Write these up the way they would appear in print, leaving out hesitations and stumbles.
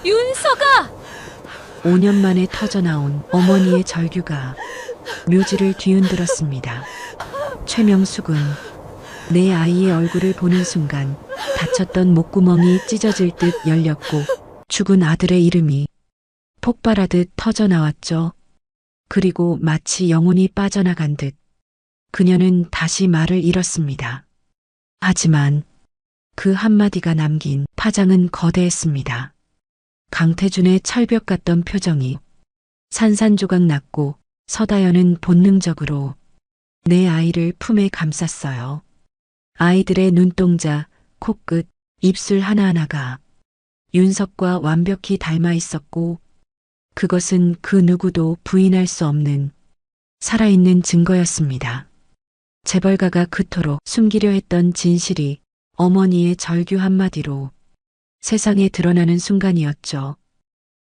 윤서가! 5년 만에 터져나온 어머니의 절규가 묘지를 뒤흔들었습니다. 최명숙은 내 아이의 얼굴을 보는 순간 다쳤던 목구멍이 찢어질 듯 열렸고 죽은 아들의 이름이 폭발하듯 터져나왔죠. 그리고 마치 영혼이 빠져나간 듯 그녀는 다시 말을 잃었습니다. 하지만 그 한마디가 남긴 파장은 거대했습니다. 강태준의 철벽 같던 표정이 산산조각 났고 서다연은 본능적으로 내 아이를 품에 감쌌어요. 아이들의 눈동자, 코끝, 입술 하나하나가 윤석과 완벽히 닮아 있었고 그것은 그 누구도 부인할 수 없는 살아있는 증거였습니다. 재벌가가 그토록 숨기려 했던 진실이 어머니의 절규 한마디로 세상에 드러나는 순간이었죠.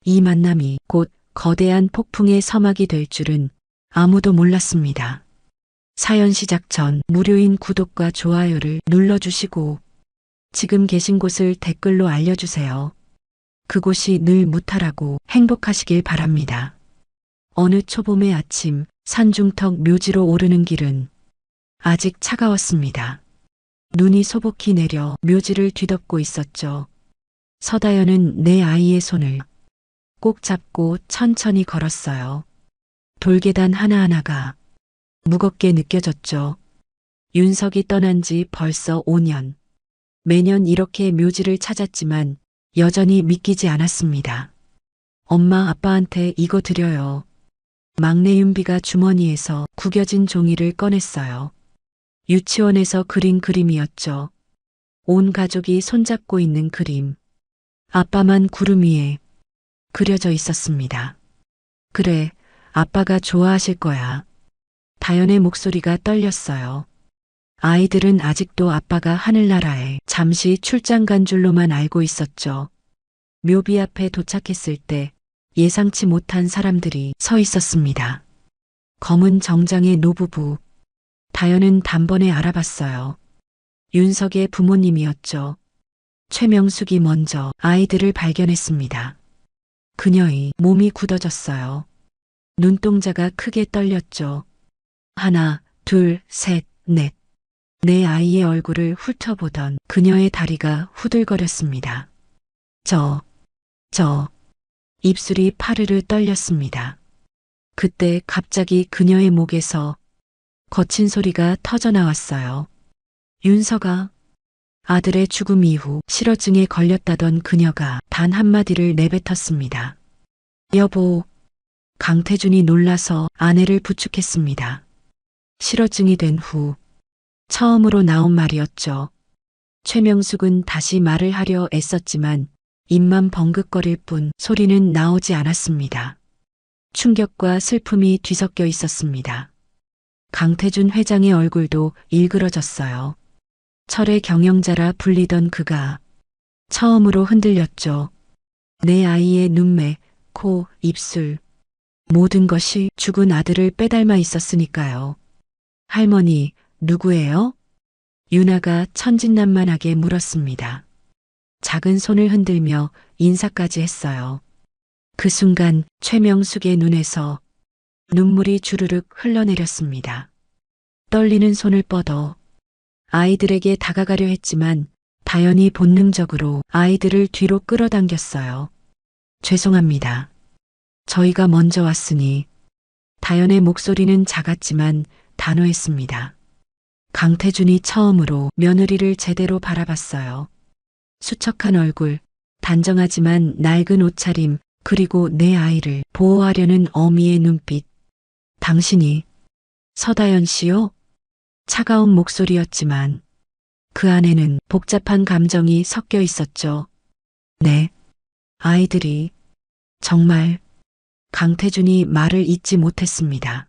이 만남이 곧 거대한 폭풍의 서막이 될 줄은 아무도 몰랐습니다. 사연 시작 전 무료인 구독과 좋아요를 눌러주시고 지금 계신 곳을 댓글로 알려주세요. 그곳이 늘 무탈하고 행복하시길 바랍니다. 어느 초봄의 아침 산중턱 묘지로 오르는 길은 아직 차가웠습니다. 눈이 소복히 내려 묘지를 뒤덮고 있었죠. 서다연은 내 아이의 손을 꼭 잡고 천천히 걸었어요. 돌계단 하나하나가 무겁게 느껴졌죠. 윤석이 떠난 지 벌써 5년. 매년 이렇게 묘지를 찾았지만 여전히 믿기지 않았습니다. 엄마 아빠한테 이거 드려요. 막내 윤비가 주머니에서 구겨진 종이를 꺼냈어요. 유치원에서 그린 그림이었죠. 온 가족이 손잡고 있는 그림. 아빠만 구름 위에 그려져 있었습니다. 그래, 아빠가 좋아하실 거야. 다연의 목소리가 떨렸어요. 아이들은 아직도 아빠가 하늘나라에 잠시 출장 간 줄로만 알고 있었죠. 묘비 앞에 도착했을 때 예상치 못한 사람들이 서 있었습니다. 검은 정장의 노부부. 다연은 단번에 알아봤어요. 윤석의 부모님이었죠. 최명숙이 먼저 아이들을 발견했습니다. 그녀의 몸이 굳어졌어요. 눈동자가 크게 떨렸죠. 하나, 둘, 셋, 넷. 내 아이의 얼굴을 훑어보던 그녀의 다리가 후들거렸습니다. 저. 입술이 파르르 떨렸습니다. 그때 갑자기 그녀의 목에서 거친 소리가 터져나왔어요. 윤서가 아들의 죽음 이후 실어증에 걸렸다던 그녀가 단 한마디를 내뱉었습니다. 여보. 강태준이 놀라서 아내를 부축했습니다. 실어증이 된 후 처음으로 나온 말이었죠. 최명숙은 다시 말을 하려 애썼지만 입만 벙긋거릴 뿐 소리는 나오지 않았습니다. 충격과 슬픔이 뒤섞여 있었습니다. 강태준 회장의 얼굴도 일그러졌어요. 철의 경영자라 불리던 그가 처음으로 흔들렸죠. 내 아이의 눈매, 코, 입술, 모든 것이 죽은 아들을 빼닮아 있었으니까요. 할머니, 누구예요? 유나가 천진난만하게 물었습니다. 작은 손을 흔들며 인사까지 했어요. 그 순간 최명숙의 눈에서 눈물이 주르륵 흘러내렸습니다. 떨리는 손을 뻗어 아이들에게 다가가려 했지만 다연이 본능적으로 아이들을 뒤로 끌어당겼어요. 죄송합니다. 저희가 먼저 왔으니. 다연의 목소리는 작았지만 단호했습니다. 강태준이 처음으로 며느리를 제대로 바라봤어요. 수척한 얼굴, 단정하지만 낡은 옷차림, 그리고 내 아이를 보호하려는 어미의 눈빛. 당신이 서다연 씨요? 차가운 목소리였지만 그 안에는 복잡한 감정이 섞여 있었죠. 네, 아이들이 정말. 강태준이 말을 잇지 못했습니다.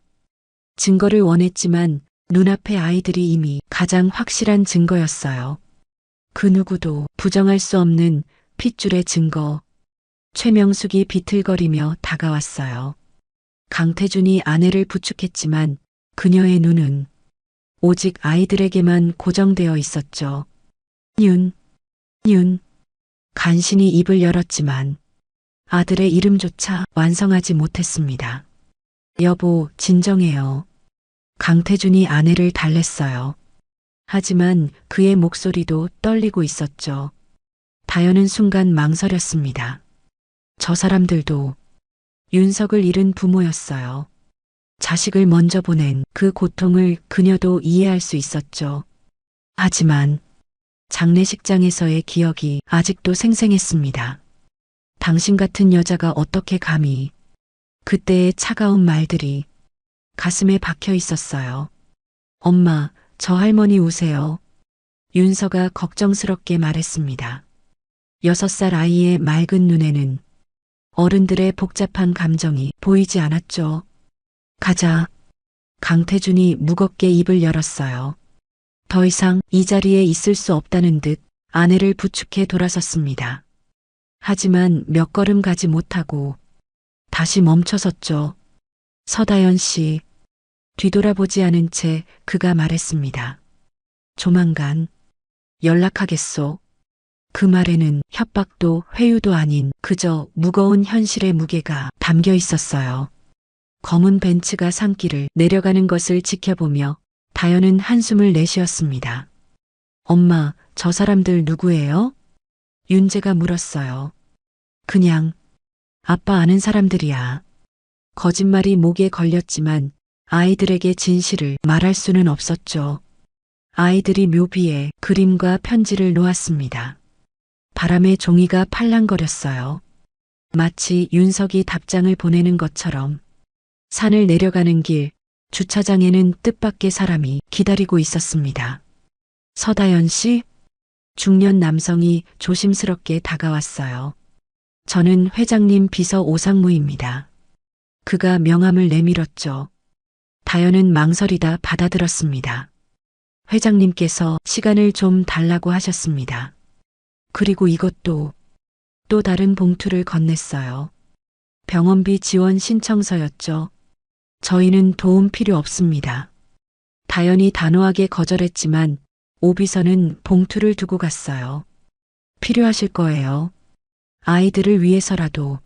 증거를 원했지만 눈앞의 아이들이 이미 가장 확실한 증거였어요. 그 누구도 부정할 수 없는 핏줄의 증거. 최명숙이 비틀거리며 다가왔어요. 강태준이 아내를 부축했지만 그녀의 눈은 오직 아이들에게만 고정되어 있었죠. 간신히 입을 열었지만 아들의 이름조차 완성하지 못했습니다. 여보, 진정해요. 강태준이 아내를 달랬어요. 하지만 그의 목소리도 떨리고 있었죠. 다현은 순간 망설였습니다. 저 사람들도 윤석을 잃은 부모였어요. 자식을 먼저 보낸 그 고통을 그녀도 이해할 수 있었죠. 하지만 장례식장에서의 기억이 아직도 생생했습니다. 당신 같은 여자가 어떻게 감히. 그때의 차가운 말들이 가슴에 박혀 있었어요. 엄마, 저 할머니 우세요. 윤서가 걱정스럽게 말했습니다. 6살 아이의 맑은 눈에는 어른들의 복잡한 감정이 보이지 않았죠. 가자. 강태준이 무겁게 입을 열었어요. 더 이상 이 자리에 있을 수 없다는 듯 아내를 부축해 돌아섰습니다. 하지만 몇 걸음 가지 못하고 다시 멈춰섰죠. 서다연 씨. 뒤돌아보지 않은 채 그가 말했습니다. 조만간 연락하겠소. 그 말에는 협박도 회유도 아닌 그저 무거운 현실의 무게가 담겨 있었어요. 검은 벤츠가 산길을 내려가는 것을 지켜보며 다현은 한숨을 내쉬었습니다. 엄마, 저 사람들 누구예요? 윤재가 물었어요. 그냥 아빠 아는 사람들이야. 거짓말이 목에 걸렸지만 아이들에게 진실을 말할 수는 없었죠. 아이들이 묘비에 그림과 편지를 놓았습니다. 바람에 종이가 팔랑거렸어요. 마치 윤석이 답장을 보내는 것처럼. 산을 내려가는 길, 주차장에는 뜻밖의 사람이 기다리고 있었습니다. 서다연 씨? 중년 남성이 조심스럽게 다가왔어요. 저는 회장님 비서 오상무입니다. 그가 명함을 내밀었죠. 다현은 망설이다 받아들었습니다. 회장님께서 시간을 좀 달라고 하셨습니다. 그리고 이것도 또 다른 봉투를 건넸어요. 병원비 지원 신청서였죠. 저희는 도움 필요 없습니다. 다현이 단호하게 거절했지만 오비서는 봉투를 두고 갔어요. 필요하실 거예요. 아이들을 위해서라도.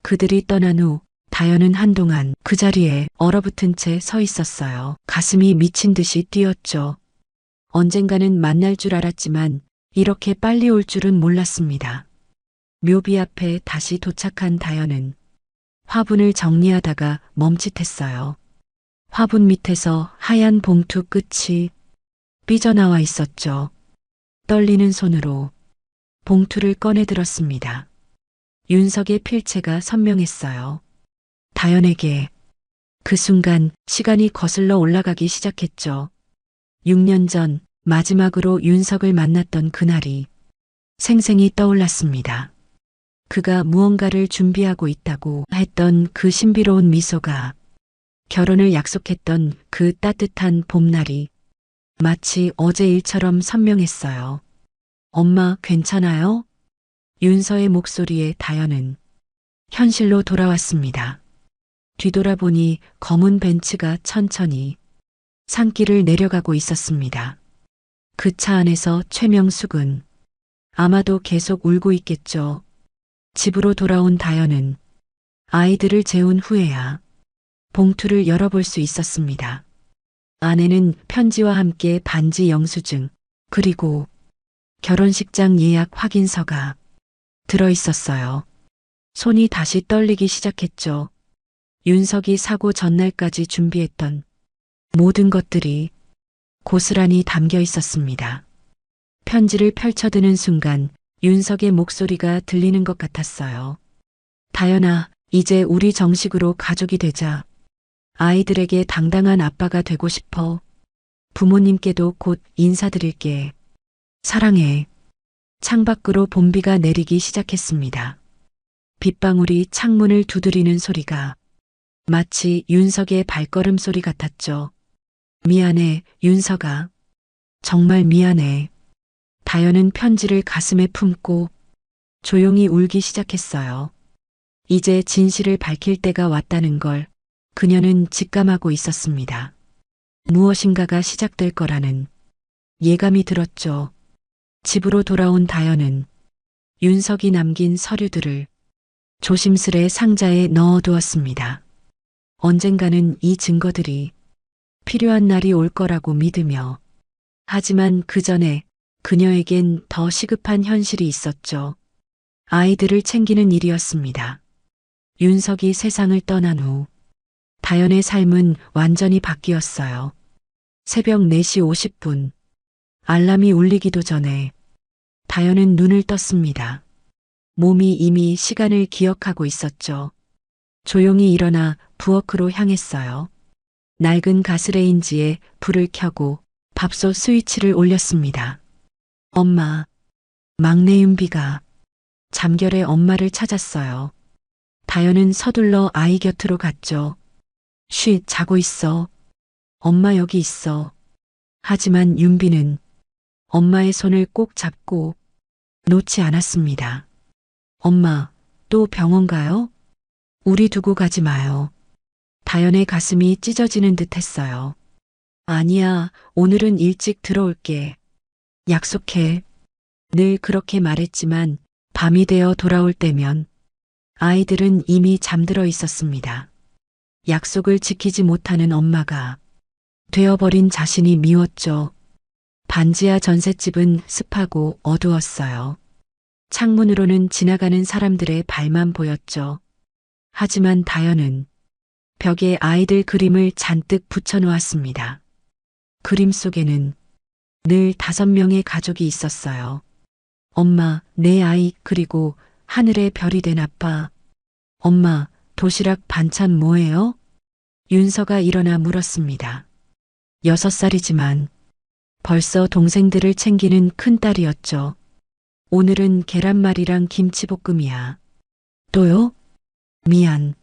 그들이 떠난 후 다현은 한동안 그 자리에 얼어붙은 채 서 있었어요. 가슴이 미친 듯이 뛰었죠. 언젠가는 만날 줄 알았지만 이렇게 빨리 올 줄은 몰랐습니다. 묘비 앞에 다시 도착한 다현은 화분을 정리하다가 멈칫했어요. 화분 밑에서 하얀 봉투 끝이 삐져나와 있었죠. 떨리는 손으로 봉투를 꺼내 들었습니다. 윤석의 필체가 선명했어요. 다현에게 그 순간 시간이 거슬러 올라가기 시작했죠. 6년 전 마지막으로 윤석을 만났던 그날이 생생히 떠올랐습니다. 그가 무언가를 준비하고 있다고 했던 그 신비로운 미소가, 결혼을 약속했던 그 따뜻한 봄날이 마치 어제 일처럼 선명했어요. 엄마, 괜찮아요? 윤서의 목소리에 다현은 현실로 돌아왔습니다. 뒤돌아보니 검은 벤츠가 천천히 산길을 내려가고 있었습니다. 그 차 안에서 최명숙은 아마도 계속 울고 있겠죠. 집으로 돌아온 다현은 아이들을 재운 후에야 봉투를 열어볼 수 있었습니다. 안에는 편지와 함께 반지 영수증, 그리고 결혼식장 예약 확인서가 들어 있었어요. 손이 다시 떨리기 시작했죠. 윤석이 사고 전날까지 준비했던 모든 것들이 고스란히 담겨 있었습니다. 편지를 펼쳐드는 순간 윤석의 목소리가 들리는 것 같았어요. 다현아, 이제 우리 정식으로 가족이 되자. 아이들에게 당당한 아빠가 되고 싶어. 부모님께도 곧 인사드릴게. 사랑해. 창밖으로 봄비가 내리기 시작했습니다. 빗방울이 창문을 두드리는 소리가 마치 윤석의 발걸음 소리 같았죠. 미안해, 윤석아. 정말 미안해. 다현은 편지를 가슴에 품고 조용히 울기 시작했어요. 이제 진실을 밝힐 때가 왔다는 걸 그녀는 직감하고 있었습니다. 무엇인가가 시작될 거라는 예감이 들었죠. 집으로 돌아온 다현은 윤석이 남긴 서류들을 조심스레 상자에 넣어두었습니다. 언젠가는 이 증거들이 필요한 날이 올 거라고 믿으며, 하지만 그 전에 그녀에겐 더 시급한 현실이 있었죠. 아이들을 챙기는 일이었습니다. 윤석이 세상을 떠난 후 다연의 삶은 완전히 바뀌었어요. 새벽 4시 50분, 알람이 울리기도 전에 다연은 눈을 떴습니다. 몸이 이미 시간을 기억하고 있었죠. 조용히 일어나 부엌으로 향했어요. 낡은 가스레인지에 불을 켜고 밥솥 스위치를 올렸습니다. 엄마, 막내 윤비가 잠결에 엄마를 찾았어요. 다연은 서둘러 아이 곁으로 갔죠. 쉿, 자고 있어. 엄마 여기 있어. 하지만 윤비는 엄마의 손을 꼭 잡고 놓지 않았습니다. 엄마, 또 병원 가요? 우리 두고 가지 마요. 다연의 가슴이 찢어지는 듯 했어요. 아니야, 오늘은 일찍 들어올게. 약속해. 늘 그렇게 말했지만 밤이 되어 돌아올 때면 아이들은 이미 잠들어 있었습니다. 약속을 지키지 못하는 엄마가 되어버린 자신이 미웠죠. 반지하 전셋집은 습하고 어두웠어요. 창문으로는 지나가는 사람들의 발만 보였죠. 하지만 다연은 벽에 아이들 그림을 잔뜩 붙여놓았습니다. 그림 속에는 늘 5명의 가족이 있었어요. 엄마, 내 아이, 그리고 하늘의 별이 된 아빠. 엄마, 도시락 반찬 뭐예요? 윤서가 일어나 물었습니다. 6살이지만 벌써 동생들을 챙기는 큰딸이었죠. 오늘은 계란말이랑 김치볶음이야. 또요? 미안.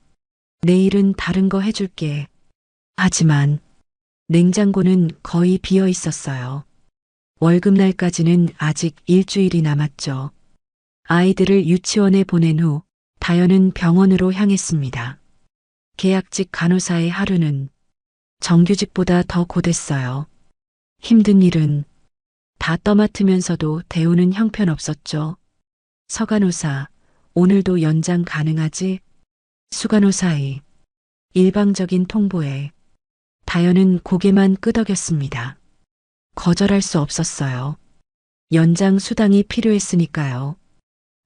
내일은 다른 거 해줄게. 하지만 냉장고는 거의 비어 있었어요. 월급날까지는 아직 일주일이 남았죠. 아이들을 유치원에 보낸 후 다연은 병원으로 향했습니다. 계약직 간호사의 하루는 정규직보다 더 고됐어요. 힘든 일은 다 떠맡으면서도 대우는 형편없었죠. 서간호사, 오늘도 연장 가능하지? 수간호사의 일방적인 통보에 다연은 고개만 끄덕였습니다. 거절할 수 없었어요. 연장 수당이 필요했으니까요.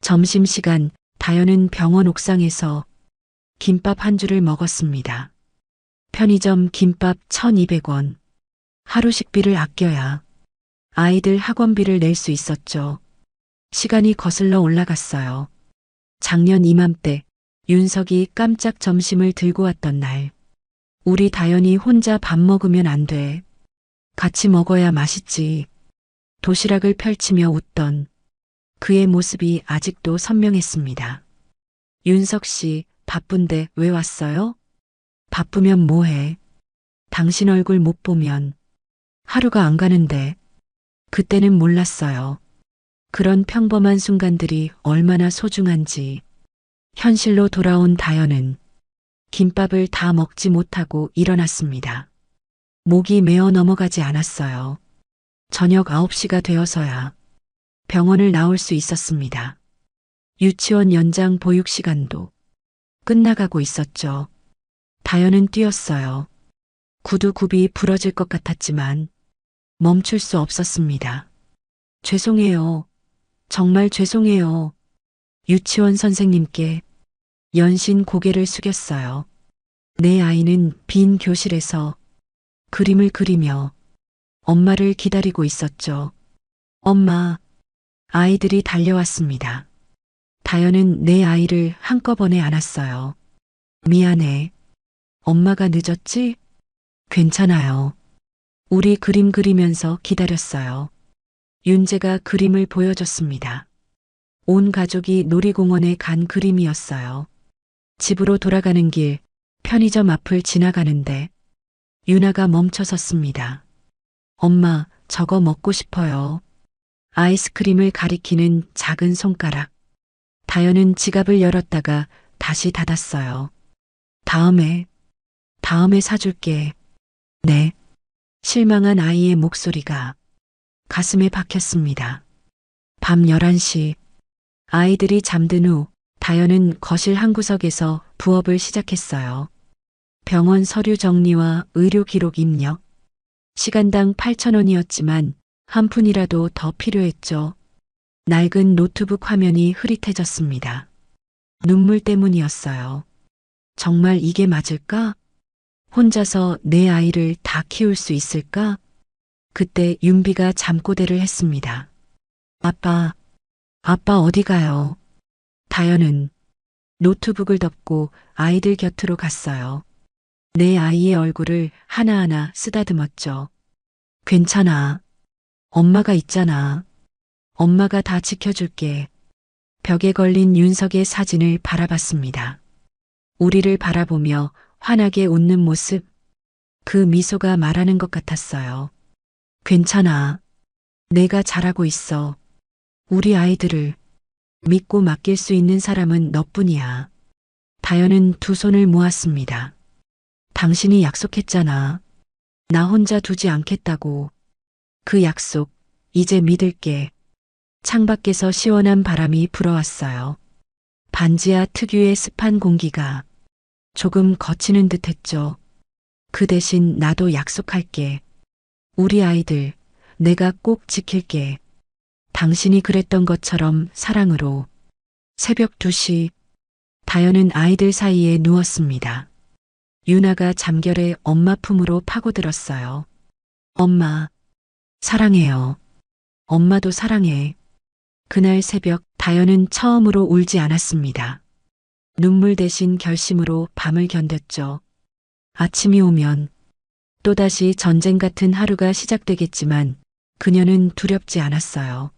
점심시간 다연은 병원 옥상에서 김밥 한 줄을 먹었습니다. 편의점 김밥 1,200원. 하루 식비를 아껴야 아이들 학원비를 낼 수 있었죠. 시간이 거슬러 올라갔어요. 작년 이맘때 윤석이 깜짝 점심을 들고 왔던 날. 우리 다연이 혼자 밥 먹으면 안 돼. 같이 먹어야 맛있지. 도시락을 펼치며 웃던 그의 모습이 아직도 선명했습니다. 윤석 씨, 바쁜데 왜 왔어요? 바쁘면 뭐해? 당신 얼굴 못 보면 하루가 안 가는데. 그때는 몰랐어요. 그런 평범한 순간들이 얼마나 소중한지. 현실로 돌아온 다연은 김밥을 다 먹지 못하고 일어났습니다. 목이 메어 넘어가지 않았어요. 저녁 9시가 되어서야 병원을 나올 수 있었습니다. 유치원 연장 보육 시간도 끝나가고 있었죠. 다연은 뛰었어요. 구두굽이 부러질 것 같았지만 멈출 수 없었습니다. 죄송해요. 정말 죄송해요. 유치원 선생님께 연신 고개를 숙였어요. 내 아이는 빈 교실에서 그림을 그리며 엄마를 기다리고 있었죠. 엄마, 아이들이 달려왔습니다. 다연은 내 아이를 한꺼번에 안았어요. 미안해. 엄마가 늦었지? 괜찮아요. 우리 그림 그리면서 기다렸어요. 윤재가 그림을 보여줬습니다. 온 가족이 놀이공원에 간 그림이었어요. 집으로 돌아가는 길, 편의점 앞을 지나가는데 유나가 멈춰 섰습니다. 엄마, 저거 먹고 싶어요. 아이스크림을 가리키는 작은 손가락. 다연은 지갑을 열었다가 다시 닫았어요. 다음에 사줄게. 네. 실망한 아이의 목소리가 가슴에 박혔습니다. 밤 11시, 아이들이 잠든 후 다연은 거실 한 구석에서 부업을 시작했어요. 병원 서류 정리와 의료 기록 입력. 시간당 8,000원이었지만 한 푼이라도 더 필요했죠. 낡은 노트북 화면이 흐릿해졌습니다. 눈물 때문이었어요. 정말 이게 맞을까? 혼자서 내 아이를 다 키울 수 있을까? 그때 윤비가 잠꼬대를 했습니다. 아빠, 아빠 어디 가요? 다연은 노트북을 덮고 아이들 곁으로 갔어요. 내 아이의 얼굴을 하나하나 쓰다듬었죠. 괜찮아. 엄마가 있잖아. 엄마가 다 지켜줄게. 벽에 걸린 윤석의 사진을 바라봤습니다. 우리를 바라보며 환하게 웃는 모습. 그 미소가 말하는 것 같았어요. 괜찮아. 내가 잘하고 있어. 우리 아이들을 믿고 맡길 수 있는 사람은 너뿐이야. 다연은 두 손을 모았습니다. 당신이 약속했잖아. 나 혼자 두지 않겠다고. 그 약속, 이제 믿을게. 창밖에서 시원한 바람이 불어왔어요. 반지하 특유의 습한 공기가 조금 거치는 듯 했죠. 그 대신 나도 약속할게. 우리 아이들, 내가 꼭 지킬게. 당신이 그랬던 것처럼 사랑으로. 새벽 2시, 다연은 아이들 사이에 누웠습니다. 유나가 잠결에 엄마 품으로 파고들었어요. 엄마, 사랑해요. 엄마도 사랑해. 그날 새벽 다연은 처음으로 울지 않았습니다. 눈물 대신 결심으로 밤을 견뎠죠. 아침이 오면 또다시 전쟁 같은 하루가 시작되겠지만 그녀는 두렵지 않았어요.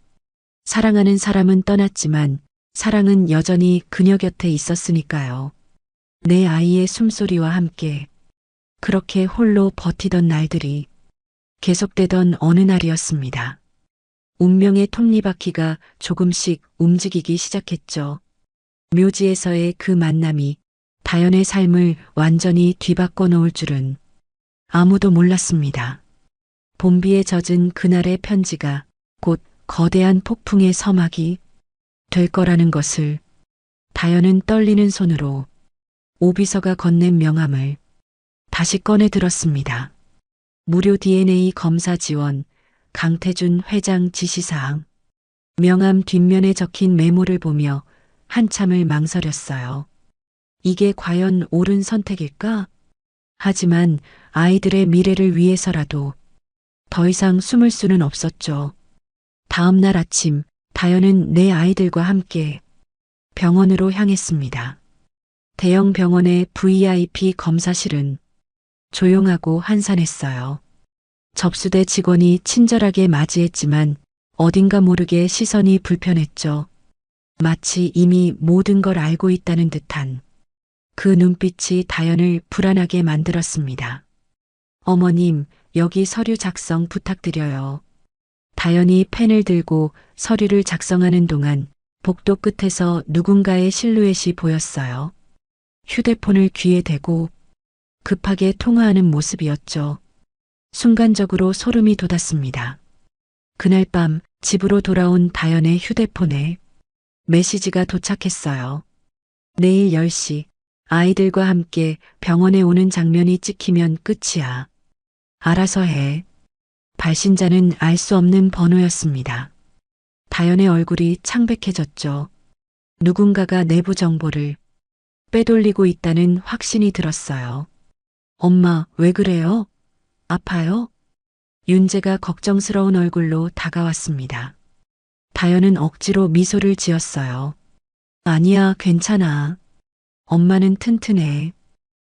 사랑하는 사람은 떠났지만 사랑은 여전히 그녀 곁에 있었으니까요. 내 아이의 숨소리와 함께 그렇게 홀로 버티던 날들이 계속되던 어느 날이었습니다. 운명의 톱니바퀴가 조금씩 움직이기 시작했죠. 묘지에서의 그 만남이 다연의 삶을 완전히 뒤바꿔 놓을 줄은 아무도 몰랐습니다. 봄비에 젖은 그날의 편지가 곧 거대한 폭풍의 서막이 될 거라는 것을 다연은 떨리는 손으로 오비서가 건넨 명함을 다시 꺼내 들었습니다. 무료 DNA 검사 지원, 강태준 회장 지시사항. 명함 뒷면에 적힌 메모를 보며 한참을 망설였어요. 이게 과연 옳은 선택일까? 하지만 아이들의 미래를 위해서라도 더 이상 숨을 수는 없었죠. 다음 날 아침, 다연은 내 아이들과 함께 병원으로 향했습니다. 대형 병원의 VIP 검사실은 조용하고 한산했어요. 접수대 직원이 친절하게 맞이했지만 어딘가 모르게 시선이 불편했죠. 마치 이미 모든 걸 알고 있다는 듯한 그 눈빛이 다연을 불안하게 만들었습니다. 어머님, 여기 서류 작성 부탁드려요. 다연이 펜을 들고 서류를 작성하는 동안 복도 끝에서 누군가의 실루엣이 보였어요. 휴대폰을 귀에 대고 급하게 통화하는 모습이었죠. 순간적으로 소름이 돋았습니다. 그날 밤 집으로 돌아온 다연의 휴대폰에 메시지가 도착했어요. 내일 10시 아이들과 함께 병원에 오는 장면이 찍히면 끝이야. 알아서 해. 발신자는 알 수 없는 번호였습니다. 다연의 얼굴이 창백해졌죠. 누군가가 내부 정보를 빼돌리고 있다는 확신이 들었어요. 엄마, 왜 그래요? 아파요? 윤재가 걱정스러운 얼굴로 다가왔습니다. 다연은 억지로 미소를 지었어요. 아니야, 괜찮아. 엄마는 튼튼해.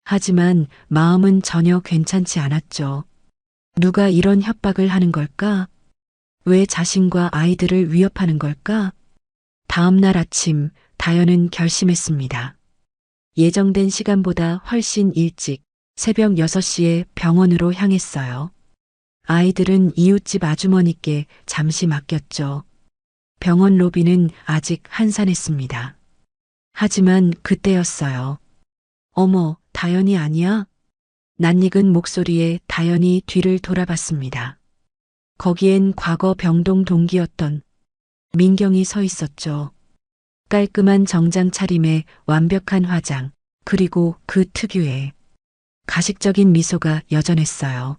하지만 마음은 전혀 괜찮지 않았죠. 누가 이런 협박을 하는 걸까? 왜 자신과 아이들을 위협하는 걸까? 다음 날 아침, 다연은 결심했습니다. 예정된 시간보다 훨씬 일찍 새벽 6시에 병원으로 향했어요. 아이들은 이웃집 아주머니께 잠시 맡겼죠. 병원 로비는 아직 한산했습니다. 하지만 그때였어요. 어머, 다연이 아니야? 낯익은 목소리에 다연이 뒤를 돌아봤습니다. 거기엔 과거 병동 동기였던 민경이 서 있었죠. 깔끔한 정장 차림에 완벽한 화장, 그리고 그 특유의 가식적인 미소가 여전했어요.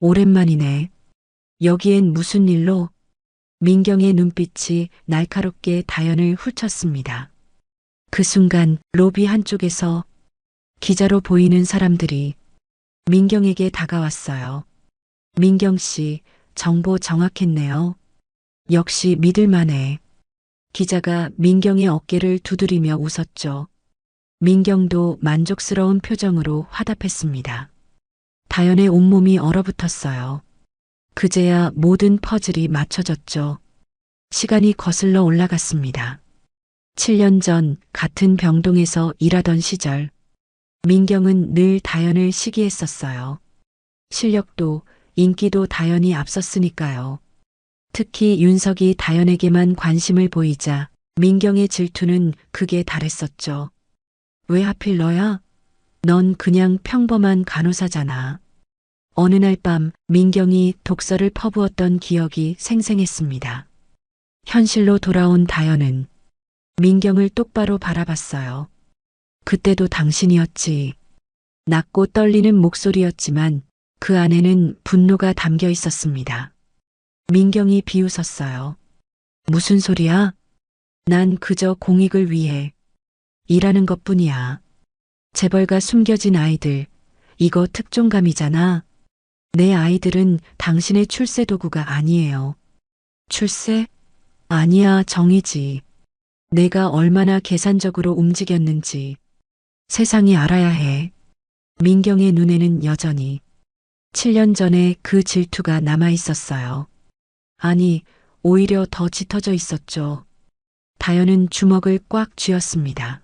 오랜만이네. 여기엔 무슨 일로? 민경의 눈빛이 날카롭게 다연을 훑쳤습니다. 그 순간 로비 한쪽에서 기자로 보이는 사람들이 민경에게 다가왔어요. 민경 씨, 정보 정확했네요. 역시 믿을만해. 기자가 민경의 어깨를 두드리며 웃었죠. 민경도 만족스러운 표정으로 화답했습니다. 다연의 온몸이 얼어붙었어요. 그제야 모든 퍼즐이 맞춰졌죠. 시간이 거슬러 올라갔습니다. 7년 전 같은 병동에서 일하던 시절, 민경은 늘 다연을 시기했었어요. 실력도 인기도 다연이 앞섰으니까요. 특히 윤석이 다연에게만 관심을 보이자 민경의 질투는 극에 달했었죠. 왜 하필 너야? 넌 그냥 평범한 간호사잖아. 어느 날 밤 민경이 독서를 퍼부었던 기억이 생생했습니다. 현실로 돌아온 다연은 민경을 똑바로 바라봤어요. 그때도 당신이었지. 낮고 떨리는 목소리였지만 그 안에는 분노가 담겨 있었습니다. 민경이 비웃었어요. 무슨 소리야? 난 그저 공익을 위해 일하는 것뿐이야. 재벌가 숨겨진 아이들, 이거 특종감이잖아. 내 아이들은 당신의 출세 도구가 아니에요. 출세? 아니야, 정이지. 내가 얼마나 계산적으로 움직였는지 세상이 알아야 해. 민경의 눈에는 여전히 7년 전에 그 질투가 남아 있었어요. 아니, 오히려 더 짙어져 있었죠. 다연은 주먹을 꽉 쥐었습니다.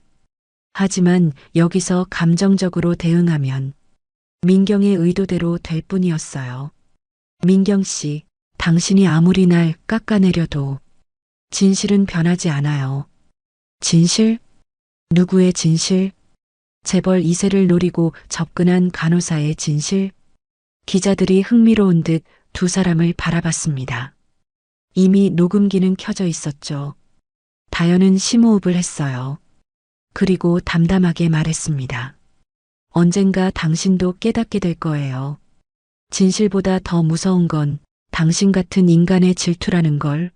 하지만 여기서 감정적으로 대응하면 민경의 의도대로 될 뿐이었어요. 민경 씨, 당신이 아무리 날 깎아내려도 진실은 변하지 않아요. 진실? 누구의 진실? 재벌 2세를 노리고 접근한 간호사의 진실? 기자들이 흥미로운 듯 두 사람을 바라봤습니다. 이미 녹음기는 켜져 있었죠. 다연은 심호흡을 했어요. 그리고 담담하게 말했습니다. 언젠가 당신도 깨닫게 될 거예요. 진실보다 더 무서운 건 당신 같은 인간의 질투라는 걸.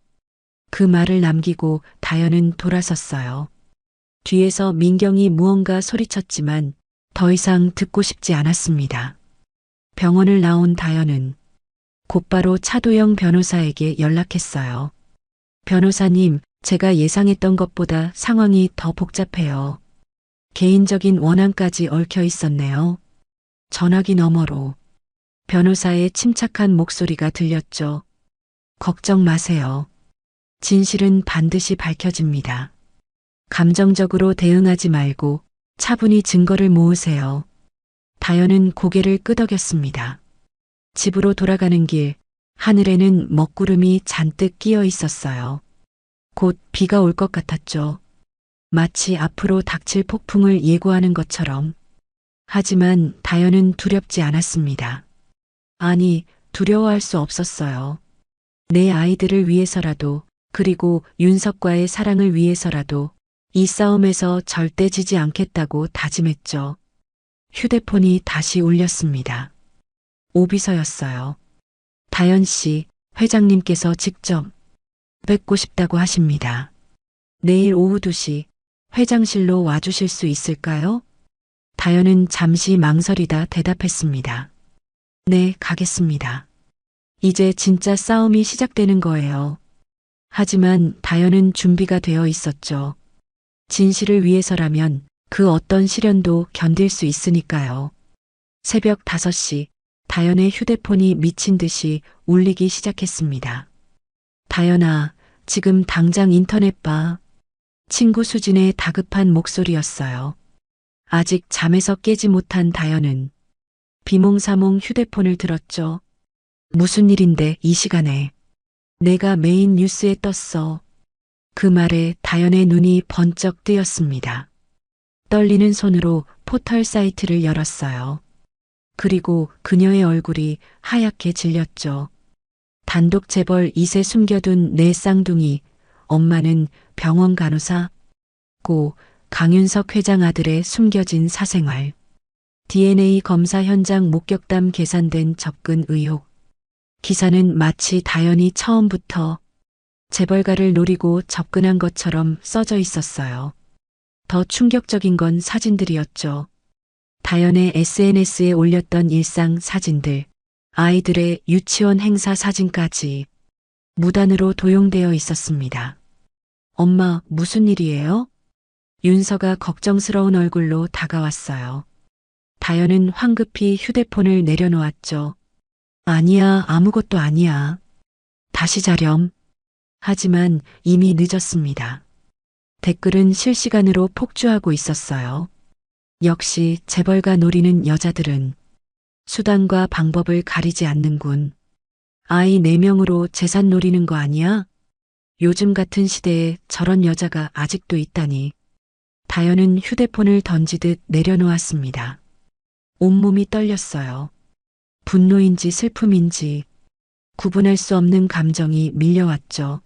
그 말을 남기고 다연은 돌아섰어요. 뒤에서 민경이 무언가 소리쳤지만 더 이상 듣고 싶지 않았습니다. 병원을 나온 다연은 곧바로 차도영 변호사에게 연락했어요. 변호사님, 제가 예상했던 것보다 상황이 더 복잡해요. 개인적인 원한까지 얽혀 있었네요. 전화기 너머로 변호사의 침착한 목소리가 들렸죠. 걱정 마세요. 진실은 반드시 밝혀집니다. 감정적으로 대응하지 말고 차분히 증거를 모으세요. 다연은 고개를 끄덕였습니다. 집으로 돌아가는 길, 하늘에는 먹구름이 잔뜩 끼어 있었어요. 곧 비가 올 것 같았죠. 마치 앞으로 닥칠 폭풍을 예고하는 것처럼. 하지만 다연은 두렵지 않았습니다. 아니, 두려워할 수 없었어요. 내 아이들을 위해서라도, 그리고 윤석과의 사랑을 위해서라도 이 싸움에서 절대 지지 않겠다고 다짐했죠. 휴대폰이 다시 울렸습니다. 오비서였어요. 다연 씨, 회장님께서 직접 뵙고 싶다고 하십니다. 내일 오후 2시 회장실로 와주실 수 있을까요? 다연은 잠시 망설이다 대답했습니다. 네, 가겠습니다. 이제 진짜 싸움이 시작되는 거예요. 하지만 다연은 준비가 되어 있었죠. 진실을 위해서라면 그 어떤 시련도 견딜 수 있으니까요. 새벽 5시 다연의 휴대폰이 미친 듯이 울리기 시작했습니다. 다연아, 지금 당장 인터넷 봐. 친구 수진의 다급한 목소리였어요. 아직 잠에서 깨지 못한 다연은 비몽사몽 휴대폰을 들었죠. 무슨 일인데 이 시간에. 내가 메인 뉴스에 떴어. 그 말에 다연의 눈이 번쩍 뜨였습니다. 떨리는 손으로 포털 사이트를 열었어요. 그리고 그녀의 얼굴이 하얗게 질렸죠. 단독 재벌 2세 숨겨둔 내 쌍둥이, 엄마는 병원 간호사, 묻고 강윤석 회장 아들의 숨겨진 사생활. DNA 검사 현장 목격담 계산된 접근 의혹. 기사는 마치 다연이 처음부터 재벌가를 노리고 접근한 것처럼 써져 있었어요. 더 충격적인 건 사진들이었죠. 다연의 SNS에 올렸던 일상 사진들, 아이들의 유치원 행사 사진까지 무단으로 도용되어 있었습니다. 엄마, 무슨 일이에요? 윤서가 걱정스러운 얼굴로 다가왔어요. 다연은 황급히 휴대폰을 내려놓았죠. 아니야, 아무것도 아니야. 다시 자렴. 하지만 이미 늦었습니다. 댓글은 실시간으로 폭주하고 있었어요. 역시 재벌가 노리는 여자들은 수단과 방법을 가리지 않는군. 아이 4명으로 재산 노리는 거 아니야? 요즘 같은 시대에 저런 여자가 아직도 있다니. 다연은 휴대폰을 던지듯 내려놓았습니다. 온몸이 떨렸어요. 분노인지 슬픔인지 구분할 수 없는 감정이 밀려왔죠.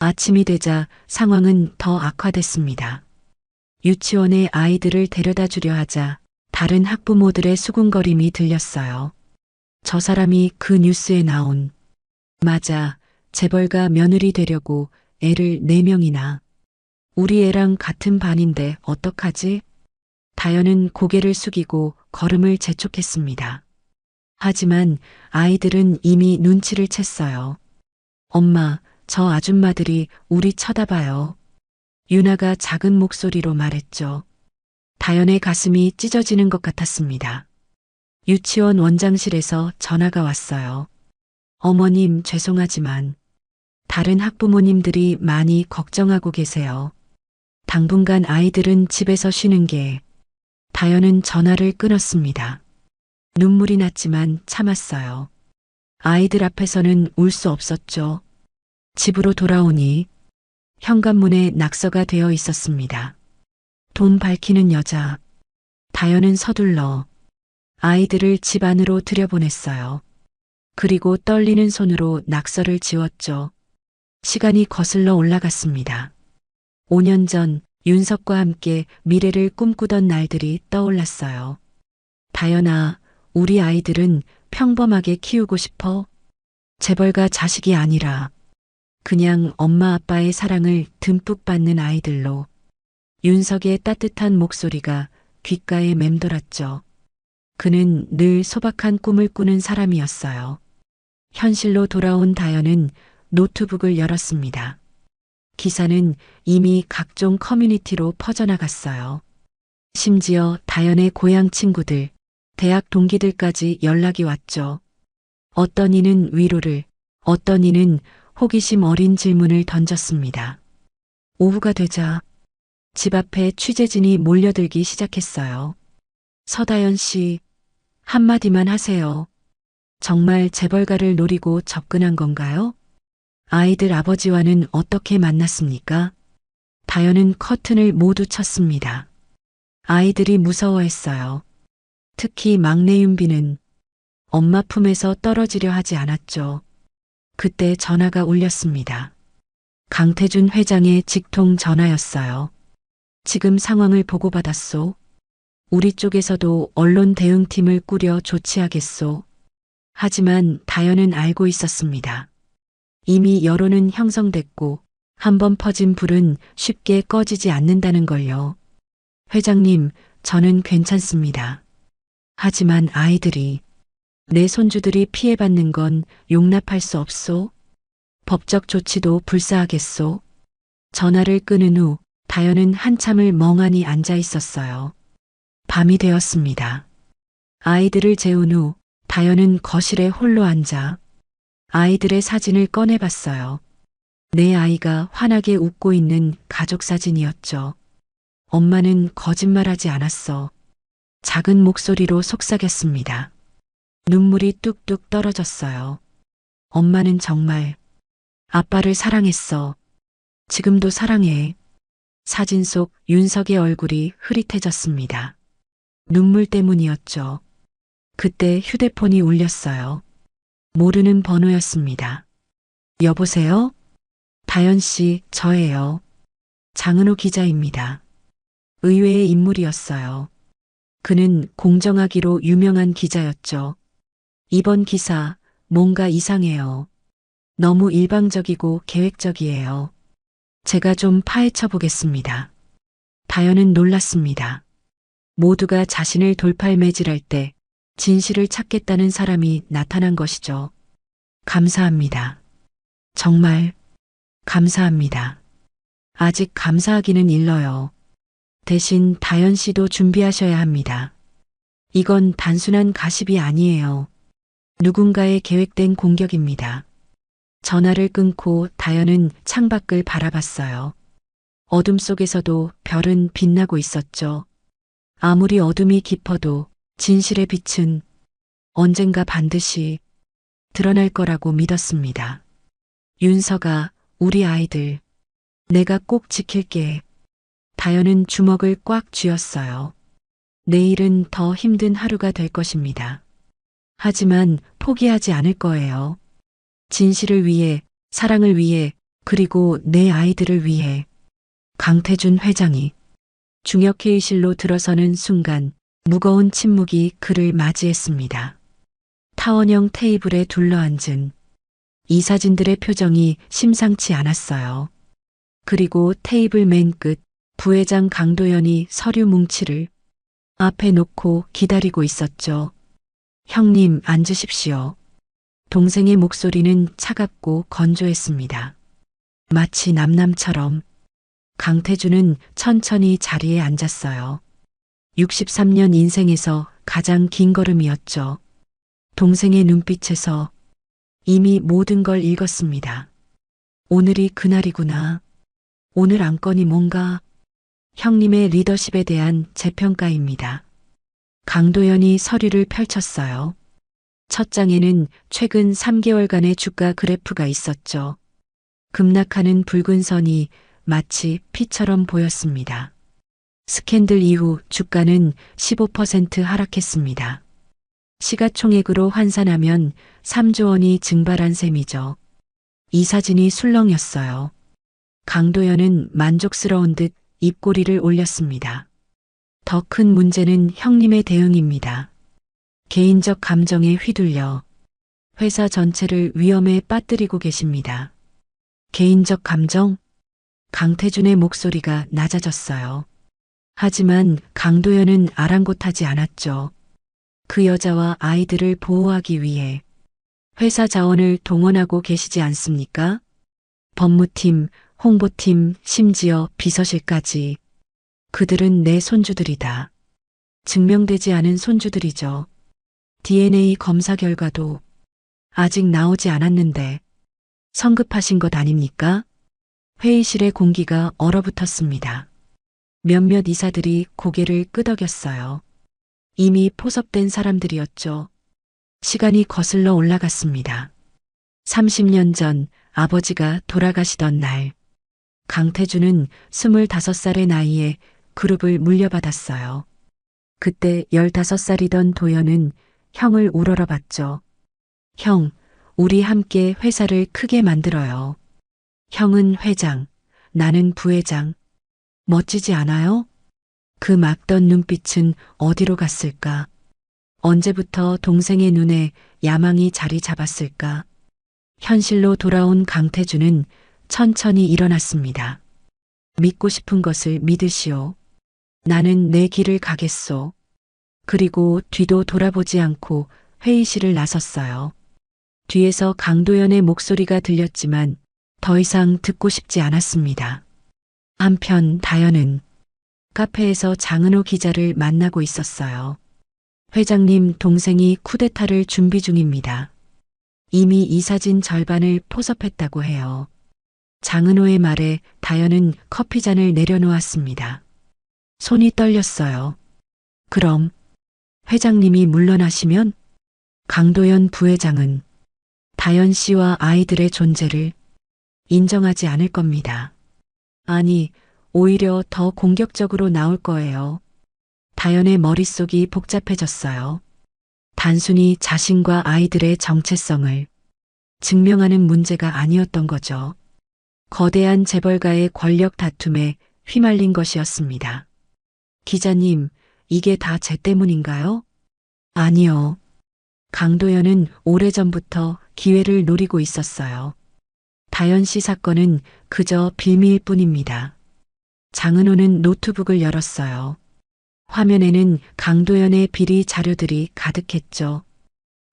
아침이 되자 상황은 더 악화됐습니다. 유치원에 아이들을 데려다 주려 하자 다른 학부모들의 수군거림이 들렸어요. 저 사람이 그 뉴스에 나온. 맞아, 재벌가 며느리 되려고 애를 4명이나. 우리 애랑 같은 반인데 어떡하지? 다연은 고개를 숙이고 걸음을 재촉했습니다. 하지만 아이들은 이미 눈치를 챘어요. 엄마, 저 아줌마들이 우리 쳐다봐요. 유나가 작은 목소리로 말했죠. 다연의 가슴이 찢어지는 것 같았습니다. 유치원 원장실에서 전화가 왔어요. 어머님, 죄송하지만 다른 학부모님들이 많이 걱정하고 계세요. 당분간 아이들은 집에서 쉬는 게. 다연은 전화를 끊었습니다. 눈물이 났지만 참았어요. 아이들 앞에서는 울 수 없었죠. 집으로 돌아오니 현관문에 낙서가 되어 있었습니다. 돈 밝히는 여자. 다연은 서둘러 아이들을 집 안으로 들여보냈어요. 그리고 떨리는 손으로 낙서를 지웠죠. 시간이 거슬러 올라갔습니다. 5년 전 윤석과 함께 미래를 꿈꾸던 날들이 떠올랐어요. 다연아, 우리 아이들은 평범하게 키우고 싶어? 재벌가 자식이 아니라 그냥 엄마 아빠의 사랑을 듬뿍 받는 아이들로. 윤석의 따뜻한 목소리가 귓가에 맴돌았죠. 그는 늘 소박한 꿈을 꾸는 사람이었어요. 현실로 돌아온 다연은 노트북을 열었습니다. 기사는 이미 각종 커뮤니티로 퍼져나갔어요. 심지어 다연의 고향 친구들, 대학 동기들까지 연락이 왔죠. 어떤 이는 위로를, 어떤 이는 호기심 어린 질문을 던졌습니다. 오후가 되자 집 앞에 취재진이 몰려들기 시작했어요. 서다연 씨, 한마디만 하세요. 정말 재벌가를 노리고 접근한 건가요? 아이들 아버지와는 어떻게 만났습니까? 다연은 커튼을 모두 쳤습니다. 아이들이 무서워했어요. 특히 막내 윤비는 엄마 품에서 떨어지려 하지 않았죠. 그때 전화가 울렸습니다. 강태준 회장의 직통 전화였어요. 지금 상황을 보고받았소. 우리 쪽에서도 언론 대응팀을 꾸려 조치하겠소. 하지만 다연은 알고 있었습니다. 이미 여론은 형성됐고 한번 퍼진 불은 쉽게 꺼지지 않는다는 걸요. 회장님, 저는 괜찮습니다. 하지만 아이들이, 내 손주들이 피해받는 건 용납할 수 없소. 법적 조치도 불사하겠소. 전화를 끊은 후 다연은 한참을 멍하니 앉아 있었어요. 밤이 되었습니다. 아이들을 재운 후 다연은 거실에 홀로 앉아 아이들의 사진을 꺼내봤어요. 내 아이가 환하게 웃고 있는 가족 사진이었죠. 엄마는 거짓말하지 않았어. 작은 목소리로 속삭였습니다. 눈물이 뚝뚝 떨어졌어요. 엄마는 정말 아빠를 사랑했어. 지금도 사랑해. 사진 속 윤석의 얼굴이 흐릿해졌습니다. 눈물 때문이었죠. 그때 휴대폰이 울렸어요. 모르는 번호였습니다. 여보세요? 다연 씨, 저예요. 장은호 기자입니다. 의외의 인물이었어요. 그는 공정하기로 유명한 기자였죠. 이번 기사 뭔가 이상해요. 너무 일방적이고 계획적이에요. 제가 좀 파헤쳐 보겠습니다. 다현은 놀랐습니다. 모두가 자신을 돌팔매질할 때 진실을 찾겠다는 사람이 나타난 것이죠. 감사합니다. 정말 감사합니다. 아직 감사하기는 일러요. 대신 다현 씨도 준비하셔야 합니다. 이건 단순한 가십이 아니에요. 누군가의 계획된 공격입니다. 전화를 끊고 다현은 창밖을 바라봤어요. 어둠 속에서도 별은 빛나고 있었죠. 아무리 어둠이 깊어도 진실의 빛은 언젠가 반드시 드러날 거라고 믿었습니다. 윤서가, 우리 아이들, 내가 꼭 지킬게. 다현은 주먹을 꽉 쥐었어요. 내일은 더 힘든 하루가 될 것입니다. 하지만 포기하지 않을 거예요. 진실을 위해, 사랑을 위해, 그리고 내 아이들을 위해. 강태준 회장이 중역회의실로 들어서는 순간 무거운 침묵이 그를 맞이했습니다. 타원형 테이블에 둘러앉은 이사진들의 표정이 심상치 않았어요. 그리고 테이블 맨 끝 부회장 강도연이 서류 뭉치를 앞에 놓고 기다리고 있었죠. 형님, 앉으십시오. 동생의 목소리는 차갑고 건조했습니다. 마치 남남처럼. 강태준은 천천히 자리에 앉았어요. 63년 인생에서 가장 긴 걸음이었죠. 동생의 눈빛에서 이미 모든 걸 읽었습니다. 오늘이 그날이구나. 오늘 안건이 뭔가. 형님의 리더십에 대한 재평가입니다. 강도연이 서류를 펼쳤어요. 첫 장에는 최근 3개월간의 주가 그래프가 있었죠. 급락하는 붉은 선이 마치 피처럼 보였습니다. 스캔들 이후 주가는 15% 하락했습니다. 시가총액으로 환산하면 3조 원이 증발한 셈이죠. 이사진이 술렁였어요. 강도연은 만족스러운 듯 입꼬리를 올렸습니다. 더 큰 문제는 형님의 대응입니다. 개인적 감정에 휘둘려 회사 전체를 위험에 빠뜨리고 계십니다. 개인적 감정? 강태준의 목소리가 낮아졌어요. 하지만 강도연은 아랑곳하지 않았죠. 그 여자와 아이들을 보호하기 위해 회사 자원을 동원하고 계시지 않습니까? 법무팀, 홍보팀, 심지어 비서실까지. 그들은 내 손주들이다. 증명되지 않은 손주들이죠. DNA 검사 결과도 아직 나오지 않았는데 성급하신 것 아닙니까? 회의실의 공기가 얼어붙었습니다. 몇몇 이사들이 고개를 끄덕였어요. 이미 포섭된 사람들이었죠. 시간이 거슬러 올라갔습니다. 30년 전 아버지가 돌아가시던 날, 강태준은 25살의 나이에 그룹을 물려받았어요. 그때 15살이던 도연은 형을 우러러봤죠. 형, 우리 함께 회사를 크게 만들어요. 형은 회장, 나는 부회장. 멋지지 않아요? 그 막던 눈빛은 어디로 갔을까? 언제부터 동생의 눈에 야망이 자리 잡았을까? 현실로 돌아온 강태준은 천천히 일어났습니다. 믿고 싶은 것을 믿으시오. 나는 내 길을 가겠소. 그리고 뒤도 돌아보지 않고 회의실을 나섰어요. 뒤에서 강도연의 목소리가 들렸지만 더 이상 듣고 싶지 않았습니다. 한편 다현은 카페에서 장은호 기자를 만나고 있었어요. 회장님 동생이 쿠데타를 준비 중입니다. 이미 이사진 절반을 포섭했다고 해요. 장은호의 말에 다현은 커피잔을 내려놓았습니다. 손이 떨렸어요. 그럼 회장님이 물러나시면 강도연 부회장은 다현 씨와 아이들의 존재를 인정하지 않을 겁니다. 아니, 오히려 더 공격적으로 나올 거예요. 다현의 머릿속이 복잡해졌어요. 단순히 자신과 아이들의 정체성을 증명하는 문제가 아니었던 거죠. 거대한 재벌가의 권력 다툼에 휘말린 것이었습니다. 기자님, 이게 다 제 때문인가요? 아니요. 강도연은 오래전부터 기회를 노리고 있었어요. 다연 씨 사건은 그저 빌미일 뿐입니다. 장은호는 노트북을 열었어요. 화면에는 강도연의 비리 자료들이 가득했죠.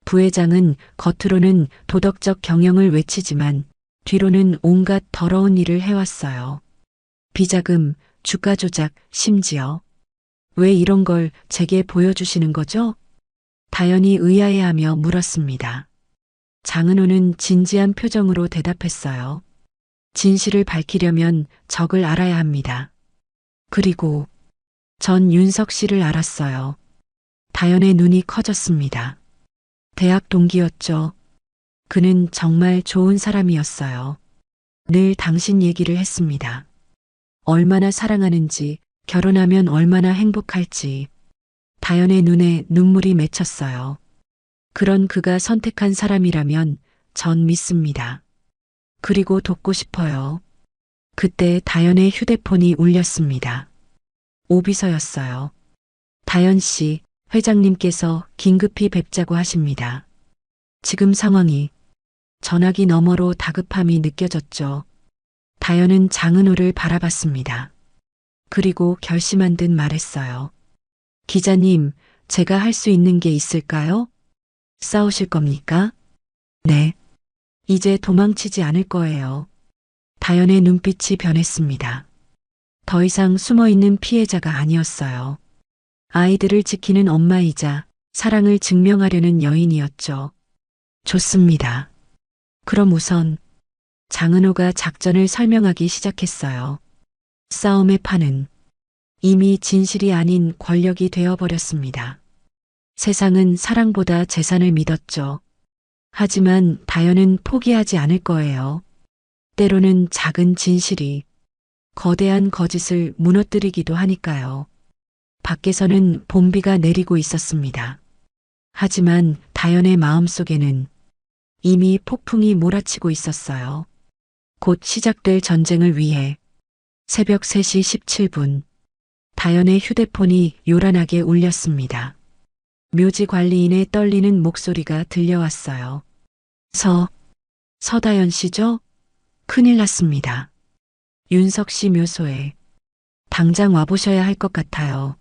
부회장은 겉으로는 도덕적 경영을 외치지만 뒤로는 온갖 더러운 일을 해왔어요. 비자금, 주가 조작, 심지어. 왜 이런 걸 제게 보여주시는 거죠? 다연이 의아해하며 물었습니다. 장은호는 진지한 표정으로 대답했어요. 진실을 밝히려면 적을 알아야 합니다. 그리고 전 윤석 씨를 알았어요. 다연의 눈이 커졌습니다. 대학 동기였죠. 그는 정말 좋은 사람이었어요. 늘 당신 얘기를 했습니다. 얼마나 사랑하는지, 결혼하면 얼마나 행복할지. 다연의 눈에 눈물이 맺혔어요. 그런 그가 선택한 사람이라면 전 믿습니다. 그리고 돕고 싶어요. 그때 다연의 휴대폰이 울렸습니다. 오비서였어요. 다연 씨, 회장님께서 긴급히 뵙자고 하십니다. 지금 상황이. 전화기 너머로 다급함이 느껴졌죠. 다연은 장은호를 바라봤습니다. 그리고 결심한 듯 말했어요. 기자님, 제가 할 수 있는 게 있을까요? 싸우실 겁니까? 네. 이제 도망치지 않을 거예요. 다연의 눈빛이 변했습니다. 더 이상 숨어있는 피해자가 아니었어요. 아이들을 지키는 엄마이자 사랑을 증명하려는 여인이었죠. 좋습니다. 그럼 우선 장은호가 작전을 설명하기 시작했어요. 싸움의 판은 이미 진실이 아닌 권력이 되어버렸습니다. 세상은 사랑보다 재산을 믿었죠. 하지만 다연은 포기하지 않을 거예요. 때로는 작은 진실이 거대한 거짓을 무너뜨리기도 하니까요. 밖에서는 봄비가 내리고 있었습니다. 하지만 다연의 마음속에는 이미 폭풍이 몰아치고 있었어요. 곧 시작될 전쟁을 위해 새벽 3시 17분 다연의 휴대폰이 요란하게 울렸습니다. 묘지 관리인의 떨리는 목소리가 들려왔어요. 서다연 씨죠? 큰일 났습니다. 윤석 씨 묘소에 당장 와보셔야 할 것 같아요.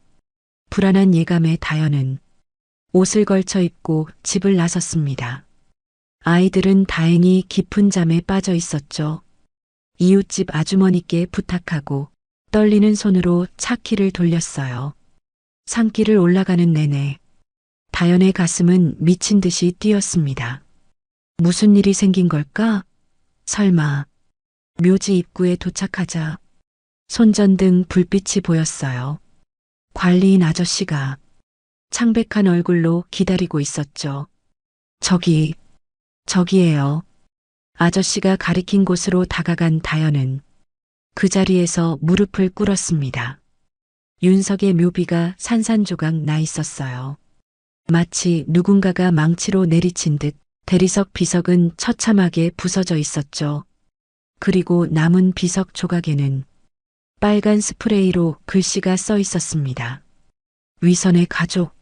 불안한 예감에 다연은 옷을 걸쳐 입고 집을 나섰습니다. 아이들은 다행히 깊은 잠에 빠져 있었죠. 이웃집 아주머니께 부탁하고 떨리는 손으로 차 키를 돌렸어요. 산길을 올라가는 내내 다연의 가슴은 미친 듯이 뛰었습니다. 무슨 일이 생긴 걸까? 설마. 묘지 입구에 도착하자 손전등 불빛이 보였어요. 관리인 아저씨가 창백한 얼굴로 기다리고 있었죠. 저기에요. 아저씨가 가리킨 곳으로 다가간 다연은 그 자리에서 무릎을 꿇었습니다. 윤석의 묘비가 산산조각 나 있었어요. 마치 누군가가 망치로 내리친 듯 대리석 비석은 처참하게 부서져 있었죠. 그리고 남은 비석 조각에는 빨간 스프레이로 글씨가 써 있었습니다. 위선의 가족.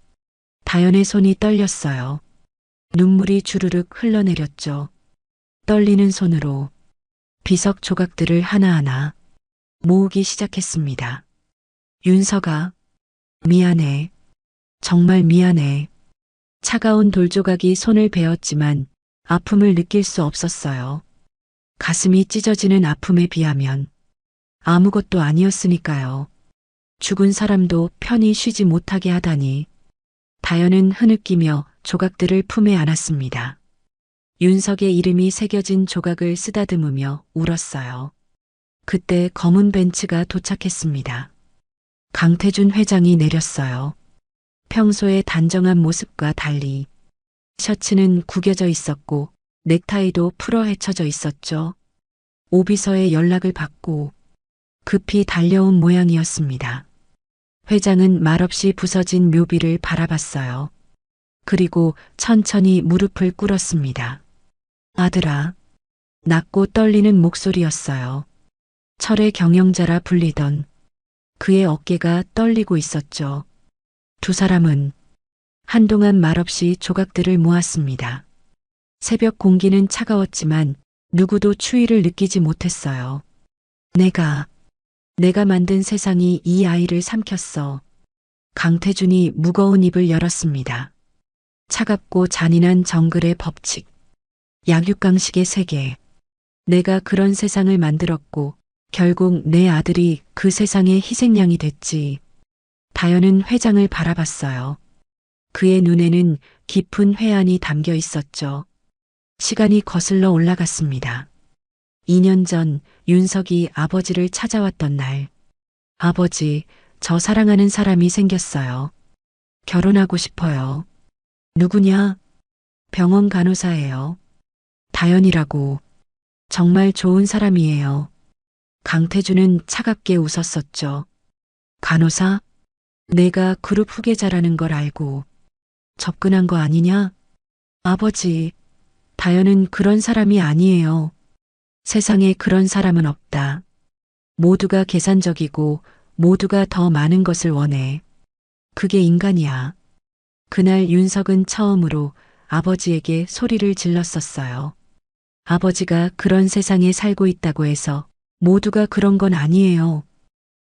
다연의 손이 떨렸어요. 눈물이 주르륵 흘러내렸죠. 떨리는 손으로 비석 조각들을 하나하나 모으기 시작했습니다. 윤서가, 미안해. 정말 미안해. 차가운 돌조각이 손을 베었지만 아픔을 느낄 수 없었어요. 가슴이 찢어지는 아픔에 비하면 아무것도 아니었으니까요. 죽은 사람도 편히 쉬지 못하게 하다니. 다연은 흐느끼며 조각들을 품에 안았습니다. 윤석의 이름이 새겨진 조각을 쓰다듬으며 울었어요. 그때 검은 벤츠가 도착했습니다. 강태준 회장이 내렸어요. 평소의 단정한 모습과 달리 셔츠는 구겨져 있었고 넥타이도 풀어 헤쳐져 있었죠. 오비서의 연락을 받고 급히 달려온 모양이었습니다. 회장은 말없이 부서진 묘비를 바라봤어요. 그리고 천천히 무릎을 꿇었습니다. 아들아. 낮고 떨리는 목소리였어요. 철의 경영자라 불리던 그의 어깨가 떨리고 있었죠. 두 사람은 한동안 말없이 조각들을 모았습니다. 새벽 공기는 차가웠지만 누구도 추위를 느끼지 못했어요. 내가 만든 세상이 이 아이를 삼켰어. 강태준이 무거운 입을 열었습니다. 차갑고 잔인한 정글의 법칙. 약육강식의 세계. 내가 그런 세상을 만들었고 결국 내 아들이 그 세상의 희생양이 됐지. 다현은 회장을 바라봤어요. 그의 눈에는 깊은 회한이 담겨 있었죠. 시간이 거슬러 올라갔습니다. 2년 전 윤석이 아버지를 찾아왔던 날. 아버지, 저 사랑하는 사람이 생겼어요. 결혼하고 싶어요. 누구냐? 병원 간호사예요. 다현이라고. 정말 좋은 사람이에요. 강태준은 차갑게 웃었었죠. 간호사? 내가 그룹 후계자라는 걸 알고 접근한 거 아니냐? 아버지, 다현은 그런 사람이 아니에요. 세상에 그런 사람은 없다. 모두가 계산적이고 모두가 더 많은 것을 원해. 그게 인간이야. 그날 윤석은 처음으로 아버지에게 소리를 질렀었어요. 아버지가 그런 세상에 살고 있다고 해서 모두가 그런 건 아니에요.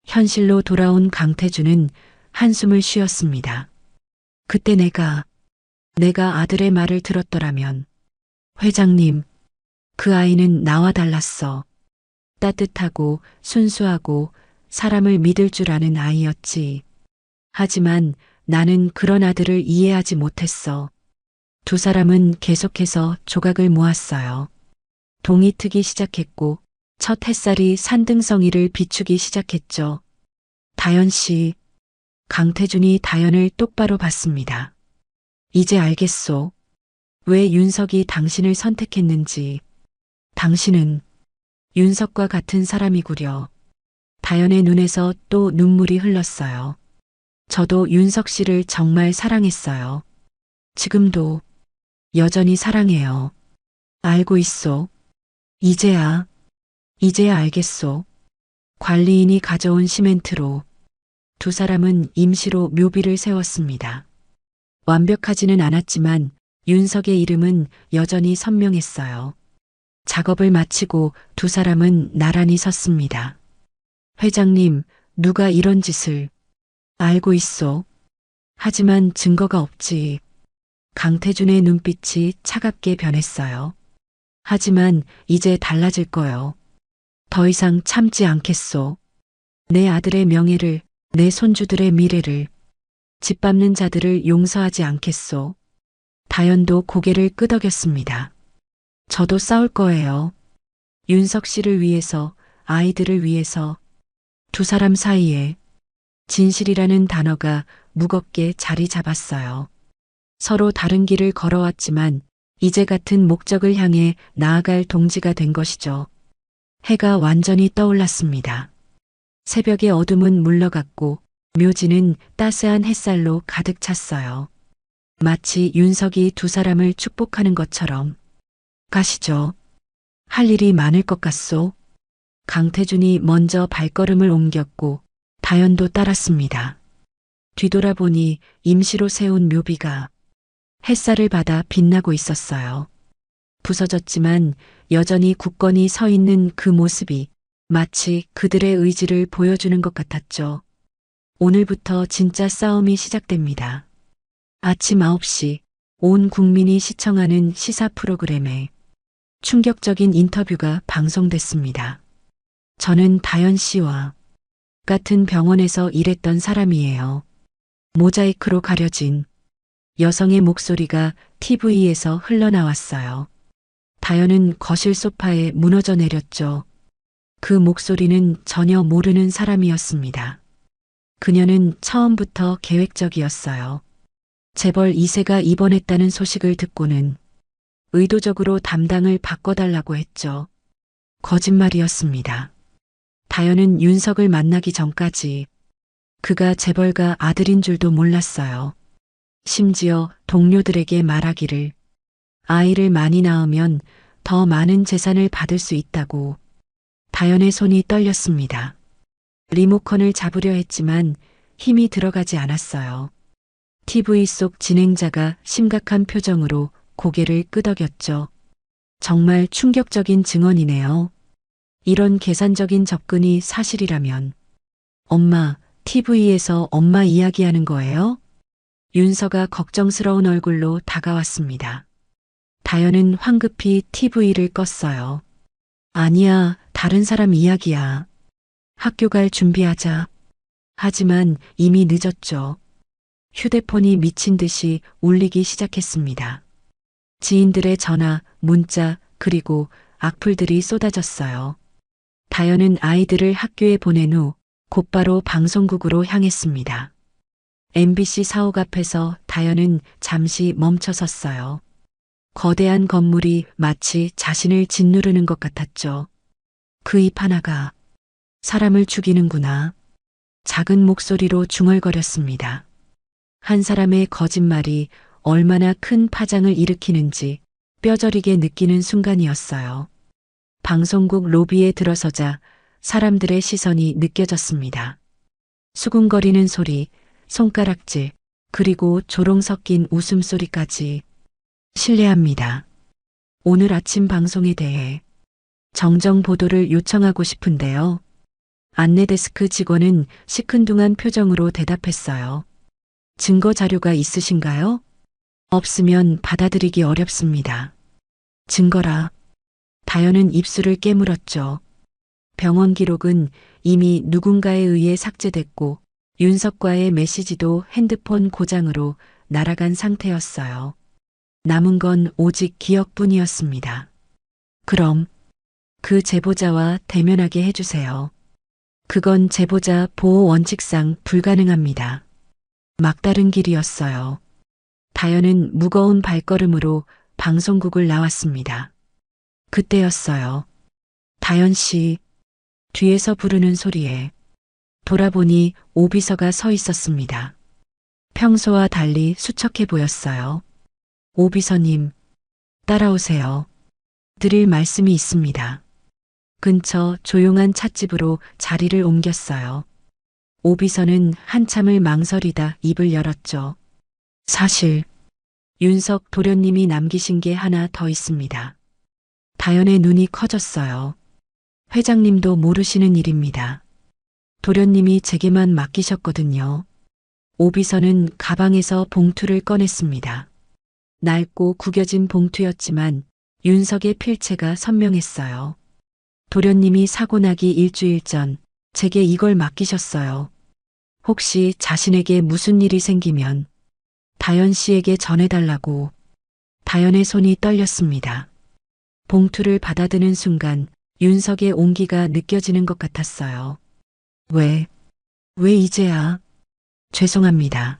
현실로 돌아온 강태준은 한숨을 쉬었습니다. 그때 내가 아들의 말을 들었더라면. 회장님, 그 아이는 나와 달랐어. 따뜻하고 순수하고 사람을 믿을 줄 아는 아이였지. 하지만 나는 그런 아들을 이해하지 못했어. 두 사람은 계속해서 조각을 모았어요. 동이 트기 시작했고 첫 햇살이 산등성이를 비추기 시작했죠. 다현 씨, 강태준이 다현을 똑바로 봤습니다. 이제 알겠소. 왜 윤석이 당신을 선택했는지. 당신은 윤석과 같은 사람이구려. 다현의 눈에서 또 눈물이 흘렀어요. 저도 윤석 씨를 정말 사랑했어요. 지금도 여전히 사랑해요. 알고 있소. 이제야 알겠소. 관리인이 가져온 시멘트로 두 사람은 임시로 묘비를 세웠습니다. 완벽하지는 않았지만 윤석의 이름은 여전히 선명했어요. 작업을 마치고 두 사람은 나란히 섰습니다. 회장님, 누가 이런 짓을. 알고 있소. 하지만 증거가 없지. 강태준의 눈빛이 차갑게 변했어요. 하지만 이제 달라질 거요. 더 이상 참지 않겠소. 내 아들의 명예를, 내 손주들의 미래를, 짓밟는 자들을 용서하지 않겠소. 다현도 고개를 끄덕였습니다. 저도 싸울 거예요. 윤석 씨를 위해서, 아이들을 위해서. 두 사람 사이에 진실이라는 단어가 무겁게 자리 잡았어요. 서로 다른 길을 걸어왔지만 이제 같은 목적을 향해 나아갈 동지가 된 것이죠. 해가 완전히 떠올랐습니다. 새벽의 어둠은 물러갔고 묘지는 따스한 햇살로 가득 찼어요. 마치 윤석이 두 사람을 축복하는 것처럼. 가시죠. 할 일이 많을 것 같소. 강태준이 먼저 발걸음을 옮겼고 다현도 따랐습니다. 뒤돌아보니 임시로 세운 묘비가 햇살을 받아 빛나고 있었어요. 부서졌지만 여전히 굳건히 서 있는 그 모습이 마치 그들의 의지를 보여주는 것 같았죠. 오늘부터 진짜 싸움이 시작됩니다. 아침 9시 온 국민이 시청하는 시사 프로그램에 충격적인 인터뷰가 방송됐습니다. 저는 다현 씨와 같은 병원에서 일했던 사람이에요. 모자이크로 가려진 여성의 목소리가 TV에서 흘러나왔어요. 다현은 거실 소파에 무너져 내렸죠. 그 목소리는 전혀 모르는 사람이었습니다. 그녀는 처음부터 계획적이었어요. 재벌 2세가 입원했다는 소식을 듣고는 의도적으로 담당을 바꿔달라고 했죠. 거짓말이었습니다. 다현은 윤석을 만나기 전까지 그가 재벌가 아들인 줄도 몰랐어요. 심지어 동료들에게 말하기를 아이를 많이 낳으면 더 많은 재산을 받을 수 있다고. 다현의 손이 떨렸습니다. 리모컨을 잡으려 했지만 힘이 들어가지 않았어요. TV 속 진행자가 심각한 표정으로 고개를 끄덕였죠. 정말 충격적인 증언이네요. 이런 계산적인 접근이 사실이라면. 엄마, TV에서 엄마 이야기하는 거예요? 윤서가 걱정스러운 얼굴로 다가왔습니다. 다현은 황급히 TV를 껐어요. 아니야, 다른 사람 이야기야. 학교 갈 준비하자. 하지만 이미 늦었죠. 휴대폰이 미친 듯이 울리기 시작했습니다. 지인들의 전화, 문자, 그리고 악플들이 쏟아졌어요. 다현은 아이들을 학교에 보낸 후 곧바로 방송국으로 향했습니다. MBC 사옥 앞에서 다현은 잠시 멈춰 섰어요. 거대한 건물이 마치 자신을 짓누르는 것 같았죠. 그 입 하나가 사람을 죽이는구나. 작은 목소리로 중얼거렸습니다. 한 사람의 거짓말이 얼마나 큰 파장을 일으키는지 뼈저리게 느끼는 순간이었어요. 방송국 로비에 들어서자 사람들의 시선이 느껴졌습니다. 수군거리는 소리, 손가락질, 그리고 조롱 섞인 웃음소리까지. 실례합니다. 오늘 아침 방송에 대해 정정 보도를 요청하고 싶은데요. 안내데스크 직원은 시큰둥한 표정으로 대답했어요. 증거 자료가 있으신가요? 없으면 받아들이기 어렵습니다. 증거라. 다현은 입술을 깨물었죠. 병원 기록은 이미 누군가에 의해 삭제됐고 윤석과의 메시지도 핸드폰 고장으로 날아간 상태였어요. 남은 건 오직 기억뿐이었습니다. 그럼 그 제보자와 대면하게 해주세요. 그건 제보자 보호 원칙상 불가능합니다. 막다른 길이었어요. 다현은 무거운 발걸음으로 방송국을 나왔습니다. 그때였어요. 다현 씨, 뒤에서 부르는 소리에 돌아보니 오비서가 서 있었습니다. 평소와 달리 수척해 보였어요. 오비서님, 따라오세요. 드릴 말씀이 있습니다. 근처 조용한 찻집으로 자리를 옮겼어요. 오비서는 한참을 망설이다 입을 열었죠. 사실 윤석 도련님이 남기신 게 하나 더 있습니다. 다현의 눈이 커졌어요. 회장님도 모르시는 일입니다. 도련님이 제게만 맡기셨거든요. 오비서는 가방에서 봉투를 꺼냈습니다. 낡고 구겨진 봉투였지만 윤석의 필체가 선명했어요. 도련님이 사고 나기 일주일 전 제게 이걸 맡기셨어요. 혹시 자신에게 무슨 일이 생기면 다현 씨에게 전해달라고. 다현의 손이 떨렸습니다. 봉투를 받아드는 순간 윤석의 온기가 느껴지는 것 같았어요. 왜 이제야? 죄송합니다.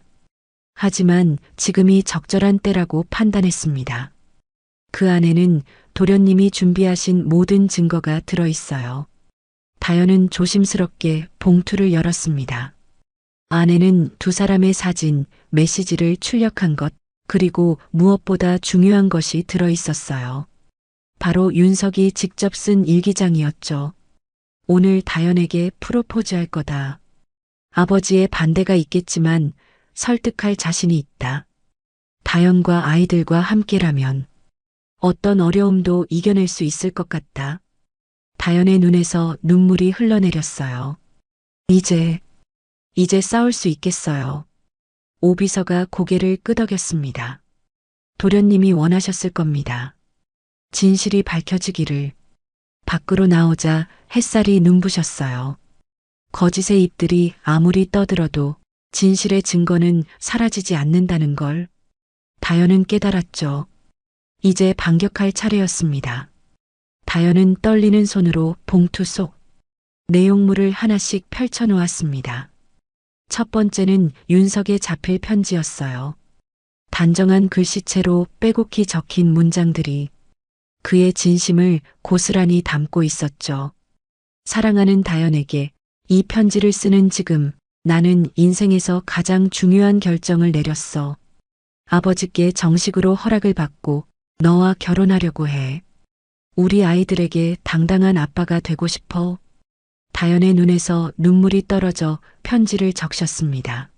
하지만 지금이 적절한 때라고 판단했습니다. 그 안에는 도련님이 준비하신 모든 증거가 들어있어요. 다현은 조심스럽게 봉투를 열었습니다. 안에는 두 사람의 사진, 메시지를 출력한 것, 그리고 무엇보다 중요한 것이 들어있었어요. 바로 윤석이 직접 쓴 일기장이었죠. 오늘 다현에게 프로포즈할 거다. 아버지의 반대가 있겠지만 설득할 자신이 있다. 다현과 아이들과 함께라면 어떤 어려움도 이겨낼 수 있을 것 같다. 다현의 눈에서 눈물이 흘러내렸어요. 이제 싸울 수 있겠어요. 오비서가 고개를 끄덕였습니다. 도련님이 원하셨을 겁니다. 진실이 밝혀지기를. 밖으로 나오자 햇살이 눈부셨어요. 거짓의 잎들이 아무리 떠들어도 진실의 증거는 사라지지 않는다는 걸 다현은 깨달았죠. 이제 반격할 차례였습니다. 다현은 떨리는 손으로 봉투 속 내용물을 하나씩 펼쳐놓았습니다. 첫 번째는 윤석의 자필 편지였어요. 단정한 글씨체로 빼곡히 적힌 문장들이 그의 진심을 고스란히 담고 있었죠. 사랑하는 다현에게 이 편지를 쓰는 지금 나는 인생에서 가장 중요한 결정을 내렸어. 아버지께 정식으로 허락을 받고 너와 결혼하려고 해. 우리 아이들에게 당당한 아빠가 되고 싶어. 다연의 눈에서 눈물이 떨어져 편지를 적셨습니다.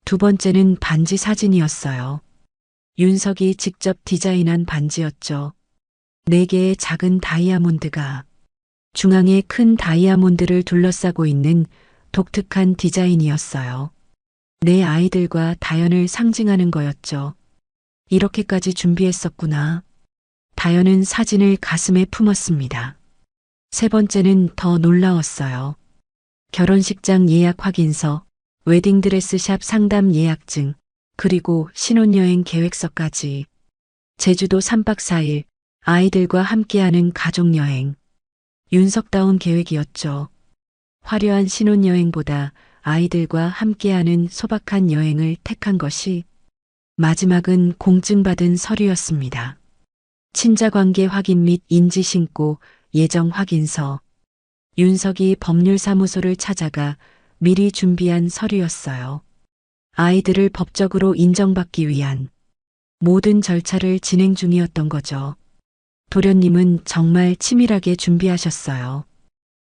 두 번째는 반지 사진이었어요. 윤석이 직접 디자인한 반지였죠. 4개의 작은 다이아몬드가 중앙에 큰 다이아몬드를 둘러싸고 있는 독특한 디자인이었어요. 내 아이들과 다연을 상징하는 거였죠. 이렇게까지 준비했었구나. 다연은 사진을 가슴에 품었습니다. 세 번째는 더 놀라웠어요. 결혼식장 예약 확인서, 웨딩드레스샵 상담 예약증, 그리고 신혼여행 계획서까지. 제주도 3박 4일, 아이들과 함께하는 가족여행. 윤석다운 계획이었죠. 화려한 신혼여행보다 아이들과 함께하는 소박한 여행을 택한 것이 마지막은 공증받은 서류였습니다. 친자관계 확인 및 인지신고, 예정 확인서. 윤석이 법률사무소를 찾아가 미리 준비한 서류였어요. 아이들을 법적으로 인정받기 위한 모든 절차를 진행 중이었던 거죠. 도련님은 정말 치밀하게 준비하셨어요.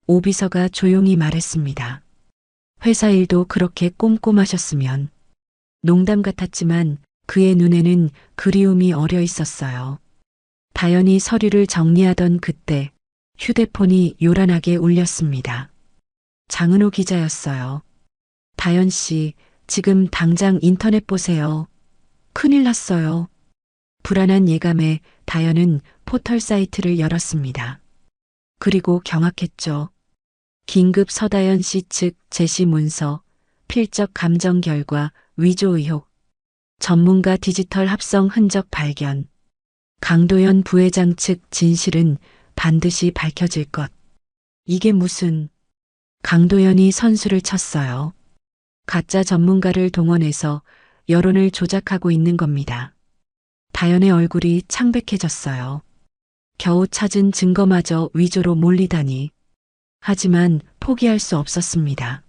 오비서가 조용히 말했습니다. 회사 일도 그렇게 꼼꼼하셨으면. 농담 같았지만 그의 눈에는 그리움이 어려 있었어요. 다연이 서류를 정리하던 그때 휴대폰이 요란하게 울렸습니다. 장은호 기자였어요. 다연 씨, 지금 당장 인터넷 보세요. 큰일 났어요. 불안한 예감에 다연은 포털 사이트를 열었습니다. 그리고 경악했죠. 긴급 서다연 씨 측 제시 문서, 필적 감정 결과, 위조 의혹, 전문가 디지털 합성 흔적 발견, 강도연 부회장 측 진실은 반드시 밝혀질 것. 이게 무슨... 강도연이 선수를 쳤어요. 가짜 전문가를 동원해서 여론을 조작하고 있는 겁니다. 다연의 얼굴이 창백해졌어요. 겨우 찾은 증거마저 위조로 몰리다니. 하지만 포기할 수 없었습니다.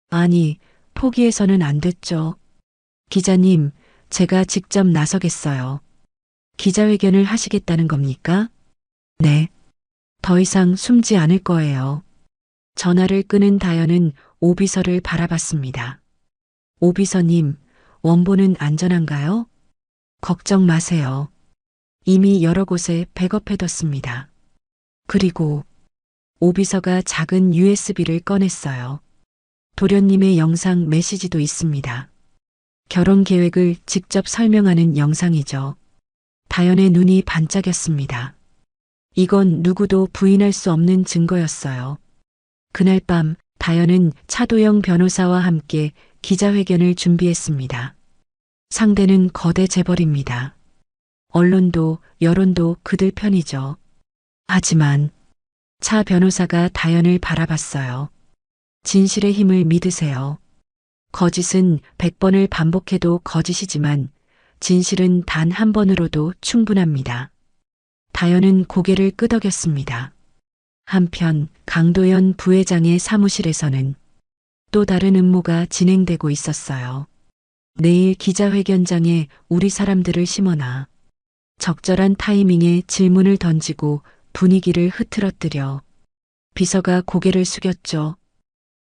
아니, 포기해서는 안 됐죠. 기자님, 제가 직접 나서겠어요. 기자회견을 하시겠다는 겁니까? 네. 더 이상 숨지 않을 거예요. 전화를 끊은 다연은 오비서를 바라봤습니다. 오비서님, 원본은 안전한가요? 걱정 마세요. 이미 여러 곳에 백업해뒀습니다. 그리고 오비서가 작은 USB를 꺼냈어요. 도련님의 영상 메시지도 있습니다. 결혼 계획을 직접 설명하는 영상이죠. 다연의 눈이 반짝였습니다. 이건 누구도 부인할 수 없는 증거였어요. 그날 밤 다연은 차도영 변호사와 함께 기자회견을 준비했습니다. 상대는 거대 재벌입니다. 언론도 여론도 그들 편이죠. 하지만 차 변호사가 다연을 바라봤어요. 진실의 힘을 믿으세요. 거짓은 100번을 반복해도 거짓이지만 진실은 단 한 번으로도 충분합니다. 다연은 고개를 끄덕였습니다. 한편 강도연 부회장의 사무실에서는 또 다른 음모가 진행되고 있었어요. 내일 기자회견장에 우리 사람들을 심어놔. 적절한 타이밍에 질문을 던지고 분위기를 흐트러뜨려. 비서가 고개를 숙였죠.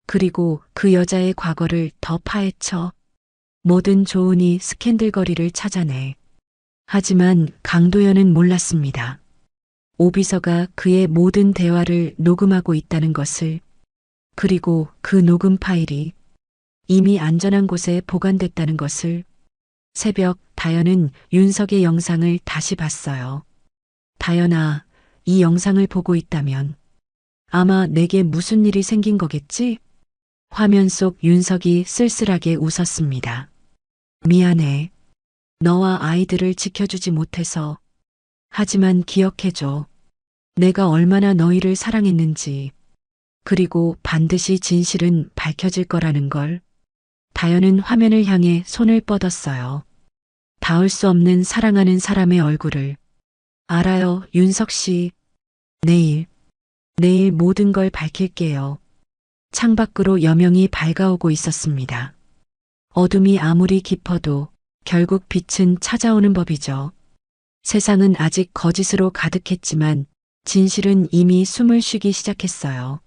그리고 그 여자의 과거를 더 파헤쳐. 뭐든 좋으니 스캔들거리를 찾아내. 하지만 강도연은 몰랐습니다. 오비서가 그의 모든 대화를 녹음하고 있다는 것을. 그리고 그 녹음 파일이 이미 안전한 곳에 보관됐다는 것을. 새벽 다연은 윤석의 영상을 다시 봤어요. 다연아, 이 영상을 보고 있다면 아마 내게 무슨 일이 생긴 거겠지? 화면 속 윤석이 쓸쓸하게 웃었습니다. 미안해. 너와 아이들을 지켜주지 못해서. 하지만 기억해줘. 내가 얼마나 너희를 사랑했는지. 그리고 반드시 진실은 밝혀질 거라는 걸. 다연은 화면을 향해 손을 뻗었어요. 닿을 수 없는 사랑하는 사람의 얼굴을. 알아요, 윤석 씨. 내일 모든 걸 밝힐게요. 창밖으로 여명이 밝아오고 있었습니다. 어둠이 아무리 깊어도 결국 빛은 찾아오는 법이죠. 세상은 아직 거짓으로 가득했지만 진실은 이미 숨을 쉬기 시작했어요.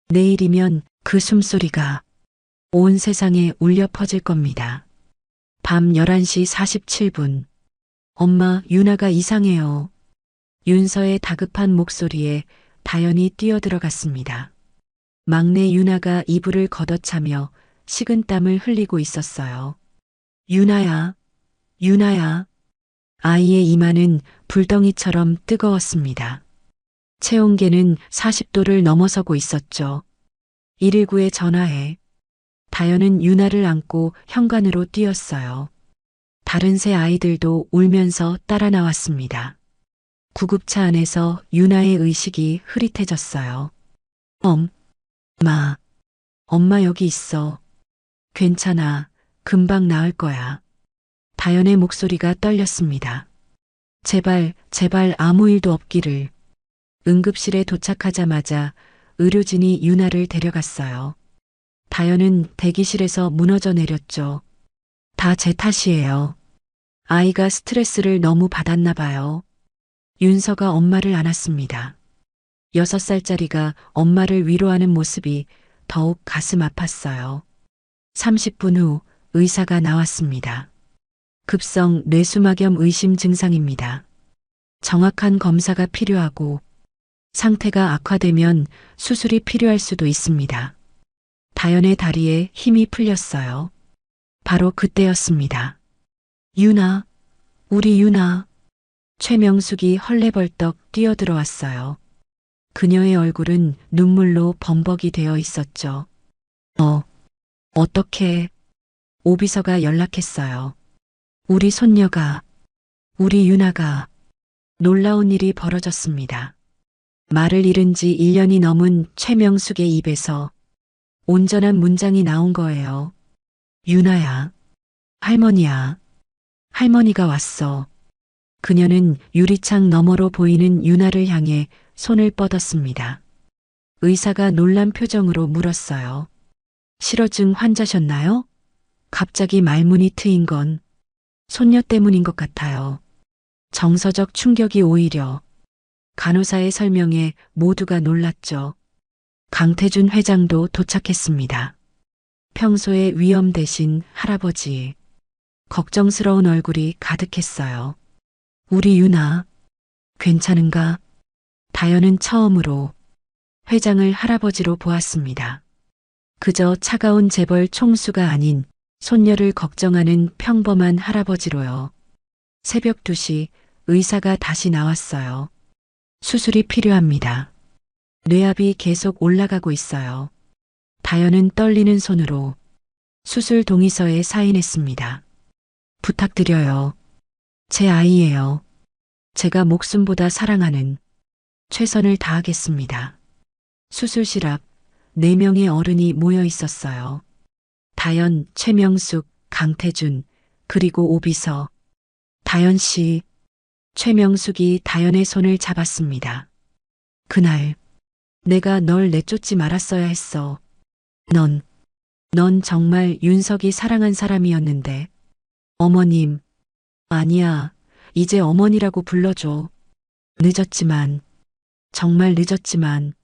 내일이면 그 숨소리가 온 세상에 울려 퍼질 겁니다. 밤 11시 47분. 엄마, 유나가 이상해요. 윤서의 다급한 목소리에 다연이 뛰어들어갔습니다. 막내 유나가 이불을 걷어차며 식은땀을 흘리고 있었어요. 유나야, 유나야. 아이의 이마는 불덩이처럼 뜨거웠습니다. 체온계는 40도를 넘어서고 있었죠. 119에 전화해. 다연은 유나를 안고 현관으로 뛰었어요. 다른 세 아이들도 울면서 따라 나왔습니다. 구급차 안에서 유나의 의식이 흐릿해졌어요. 엄마 여기 있어. 괜찮아. 금방 나을 거야. 다연의 목소리가 떨렸습니다. 제발 아무 일도 없기를. 응급실에 도착하자마자 의료진이 유나를 데려갔어요. 다연은 대기실에서 무너져 내렸죠. 다 제 탓이에요. 아이가 스트레스를 너무 받았나 봐요. 윤서가 엄마를 안았습니다. 6살짜리가 엄마를 위로하는 모습이 더욱 가슴 아팠어요. 30분 후 의사가 나왔습니다. 급성 뇌수막염 의심 증상입니다. 정확한 검사가 필요하고 상태가 악화되면 수술이 필요할 수도 있습니다. 다연의 다리에 힘이 풀렸어요. 바로 그때였습니다. 유나, 우리 유나. 최명숙이 헐레벌떡 뛰어들어왔어요. 그녀의 얼굴은 눈물로 범벅이 되어 있었죠. 어떻게? 오비서가 연락했어요. 우리 손녀가, 우리 유나가. 놀라운 일이 벌어졌습니다. 말을 잃은 지 1년이 넘은 최명숙의 입에서 온전한 문장이 나온 거예요. 유나야, 할머니야, 할머니가 왔어. 그녀는 유리창 너머로 보이는 유나를 향해 손을 뻗었습니다. 의사가 놀란 표정으로 물었어요. 실어증 환자셨나요? 갑자기 말문이 트인 건 손녀 때문인 것 같아요. 정서적 충격이 오히려. 간호사의 설명에 모두가 놀랐죠. 강태준 회장도 도착했습니다. 평소의 위험 대신 할아버지의 걱정스러운 얼굴이 가득했어요. 우리 유나, 괜찮은가? 다연은 처음으로 회장을 할아버지로 보았습니다. 그저 차가운 재벌 총수가 아닌 손녀를 걱정하는 평범한 할아버지로요. 새벽 2시 의사가 다시 나왔어요. 수술이 필요합니다. 뇌압이 계속 올라가고 있어요. 다연은 떨리는 손으로 수술 동의서에 사인했습니다. 부탁드려요. 제 아이예요. 제가 목숨보다 사랑하는. 최선을 다하겠습니다. 수술실 앞 4명의 어른이 모여 있었어요. 다연, 최명숙, 강태준, 그리고 오비서. 다연 씨. 최명숙이 다연의 손을 잡았습니다. 그날 내가 널 내쫓지 말았어야 했어. 넌 정말 윤석이 사랑한 사람이었는데. 어머님. 아니야. 이제 어머니라고 불러줘. 늦었지만, 정말 늦었지만.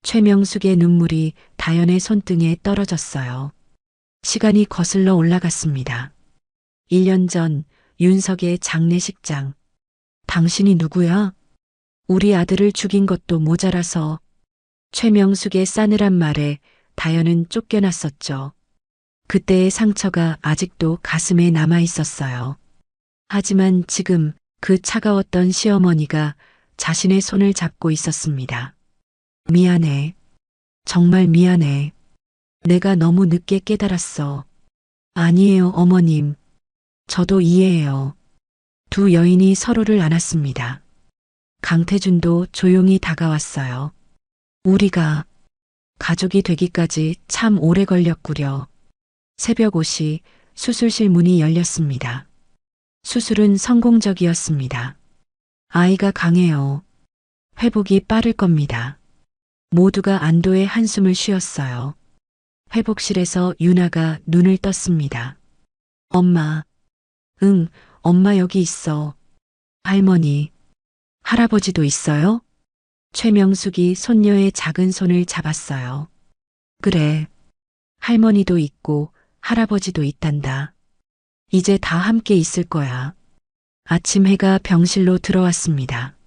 최명숙의 눈물이 다연의 손등에 떨어졌어요. 시간이 거슬러 올라갔습니다. 1년 전 윤석의 장례식장. 당신이 누구야? 우리 아들을 죽인 것도 모자라서. 최명숙의 싸늘한 말에 다연은 쫓겨났었죠. 그때의 상처가 아직도 가슴에 남아 있었어요. 하지만 지금 그 차가웠던 시어머니가 자신의 손을 잡고 있었습니다. 미안해. 정말 미안해. 내가 너무 늦게 깨달았어. 아니에요, 어머님. 저도 이해해요. 두 여인이 서로를 안았습니다. 강태준도 조용히 다가왔어요. 우리가 가족이 되기까지 참 오래 걸렸구려. 새벽 5시 수술실 문이 열렸습니다. 수술은 성공적이었습니다. 아이가 강해요. 회복이 빠를 겁니다. 모두가 안도의 한숨을 쉬었어요. 회복실에서 유나가 눈을 떴습니다. 엄마. 응, 엄마 여기 있어. 할머니. 할아버지도 있어요? 최명숙이 손녀의 작은 손을 잡았어요. 그래. 할머니도 있고 할아버지도 있단다. 이제 다 함께 있을 거야. 아침 해가 병실로 들어왔습니다.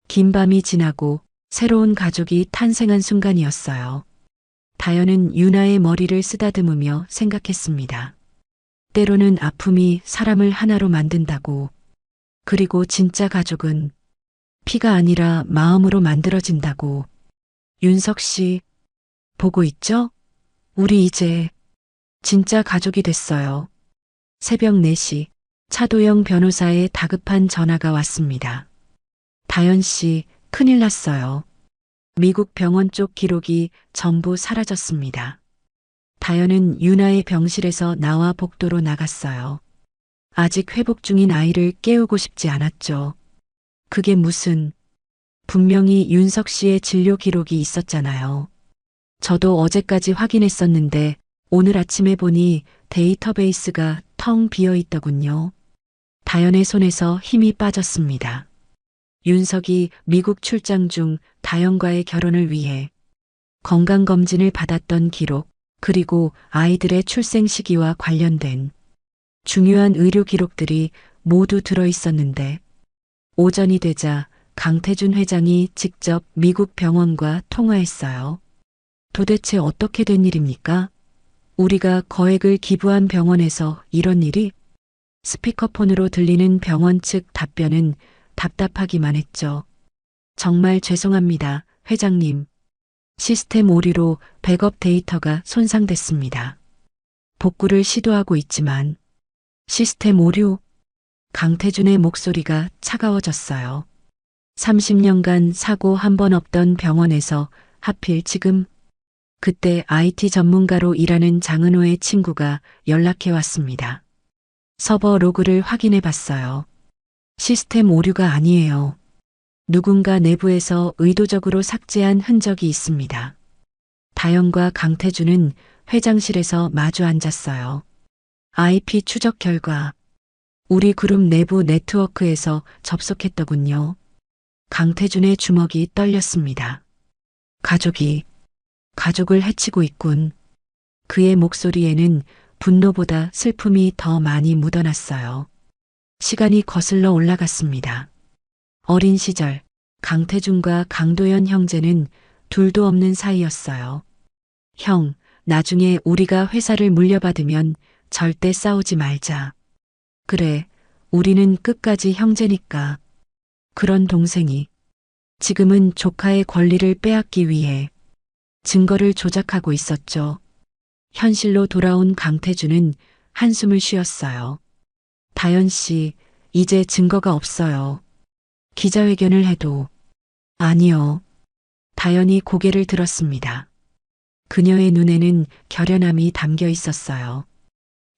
긴 밤이 지나고 새로운 가족이 탄생한 순간이었어요. 다연은 유나의 머리를 쓰다듬으며 생각했습니다. 때로는 아픔이 사람을 하나로 만든다고. 그리고 진짜 가족은 피가 아니라 마음으로 만들어진다고. 윤석 씨, 보고 있죠? 우리 이제 진짜 가족이 됐어요. 새벽 4시 차도영 변호사의 다급한 전화가 왔습니다. 다연 씨, 큰일 났어요. 미국 병원 쪽 기록이 전부 사라졌습니다. 다연은 유나의 병실에서 나와 복도로 나갔어요. 아직 회복 중인 아이를 깨우고 싶지 않았죠. 그게 무슨, 분명히 윤석 씨의 진료 기록이 있었잖아요. 저도 어제까지 확인했었는데 오늘 아침에 보니 데이터베이스가 텅 비어 있더군요. 다연의 손에서 힘이 빠졌습니다. 윤석이 미국 출장 중 다연과의 결혼을 위해 건강검진을 받았던 기록, 그리고 아이들의 출생 시기와 관련된 중요한 의료 기록들이 모두 들어 있었는데 오전이 되자 강태준 회장이 직접 미국 병원과 통화했어요. 도대체 어떻게 된 일입니까? 우리가 거액을 기부한 병원에서 이런 일이? 스피커폰으로 들리는 병원 측 답변은 답답하기만 했죠. 정말 죄송합니다, 회장님. 시스템 오류로 백업 데이터가 손상됐습니다. 복구를 시도하고 있지만 시스템 오류? 강태준의 목소리가 차가워졌어요. 30년간 사고 한 번 없던 병원에서 하필 지금. 그때 IT 전문가로 일하는 장은호의 친구가 연락해 왔습니다. 서버 로그를 확인해 봤어요. 시스템 오류가 아니에요. 누군가 내부에서 의도적으로 삭제한 흔적이 있습니다. 다연과 강태준은 회장실에서 마주 앉았어요. IP 추적 결과 우리 그룹 내부 네트워크에서 접속했더군요. 강태준의 주먹이 떨렸습니다. 가족을 해치고 있군. 그의 목소리에는 분노보다 슬픔이 더 많이 묻어났어요. 시간이 거슬러 올라갔습니다. 어린 시절 강태준과 강도연 형제는 둘도 없는 사이였어요. 형, 나중에 우리가 회사를 물려받으면 절대 싸우지 말자. 그래, 우리는 끝까지 형제니까. 그런 동생이 지금은 조카의 권리를 빼앗기 위해 증거를 조작하고 있었죠. 현실로 돌아온 강태준은 한숨을 쉬었어요. 다연 씨, 이제 증거가 없어요. 기자회견을 해도. 아니요. 다연이 고개를 들었습니다. 그녀의 눈에는 결연함이 담겨 있었어요.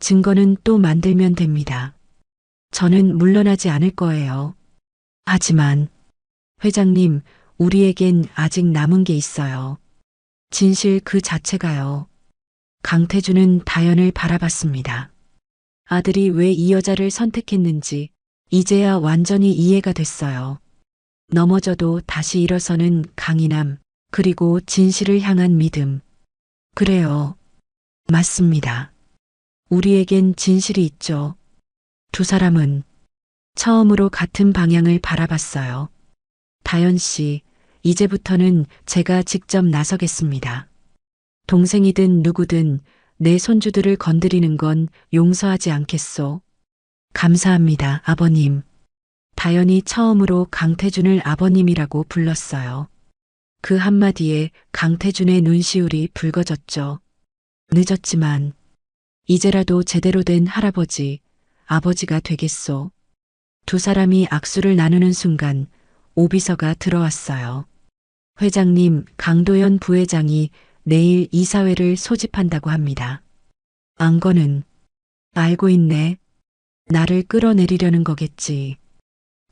증거는 또 만들면 됩니다. 저는 물러나지 않을 거예요. 하지만, 회장님, 우리에겐 아직 남은 게 있어요. 진실 그 자체가요. 강태준은 다연을 바라봤습니다. 아들이 왜 이 여자를 선택했는지 이제야 완전히 이해가 됐어요. 넘어져도 다시 일어서는 강인함, 그리고 진실을 향한 믿음. 그래요. 맞습니다. 우리에겐 진실이 있죠. 두 사람은 처음으로 같은 방향을 바라봤어요. 다연 씨, 이제부터는 제가 직접 나서겠습니다. 동생이든 누구든 내 손주들을 건드리는 건 용서하지 않겠소. 감사합니다, 아버님. 다연이 처음으로 강태준을 아버님이라고 불렀어요. 그 한마디에 강태준의 눈시울이 붉어졌죠. 늦었지만 이제라도 제대로 된 할아버지, 아버지가 되겠소. 두 사람이 악수를 나누는 순간 오비서가 들어왔어요. 회장님, 강도연 부회장이 내일 이사회를 소집한다고 합니다. 안건은 알고 있네. 나를 끌어내리려는 거겠지.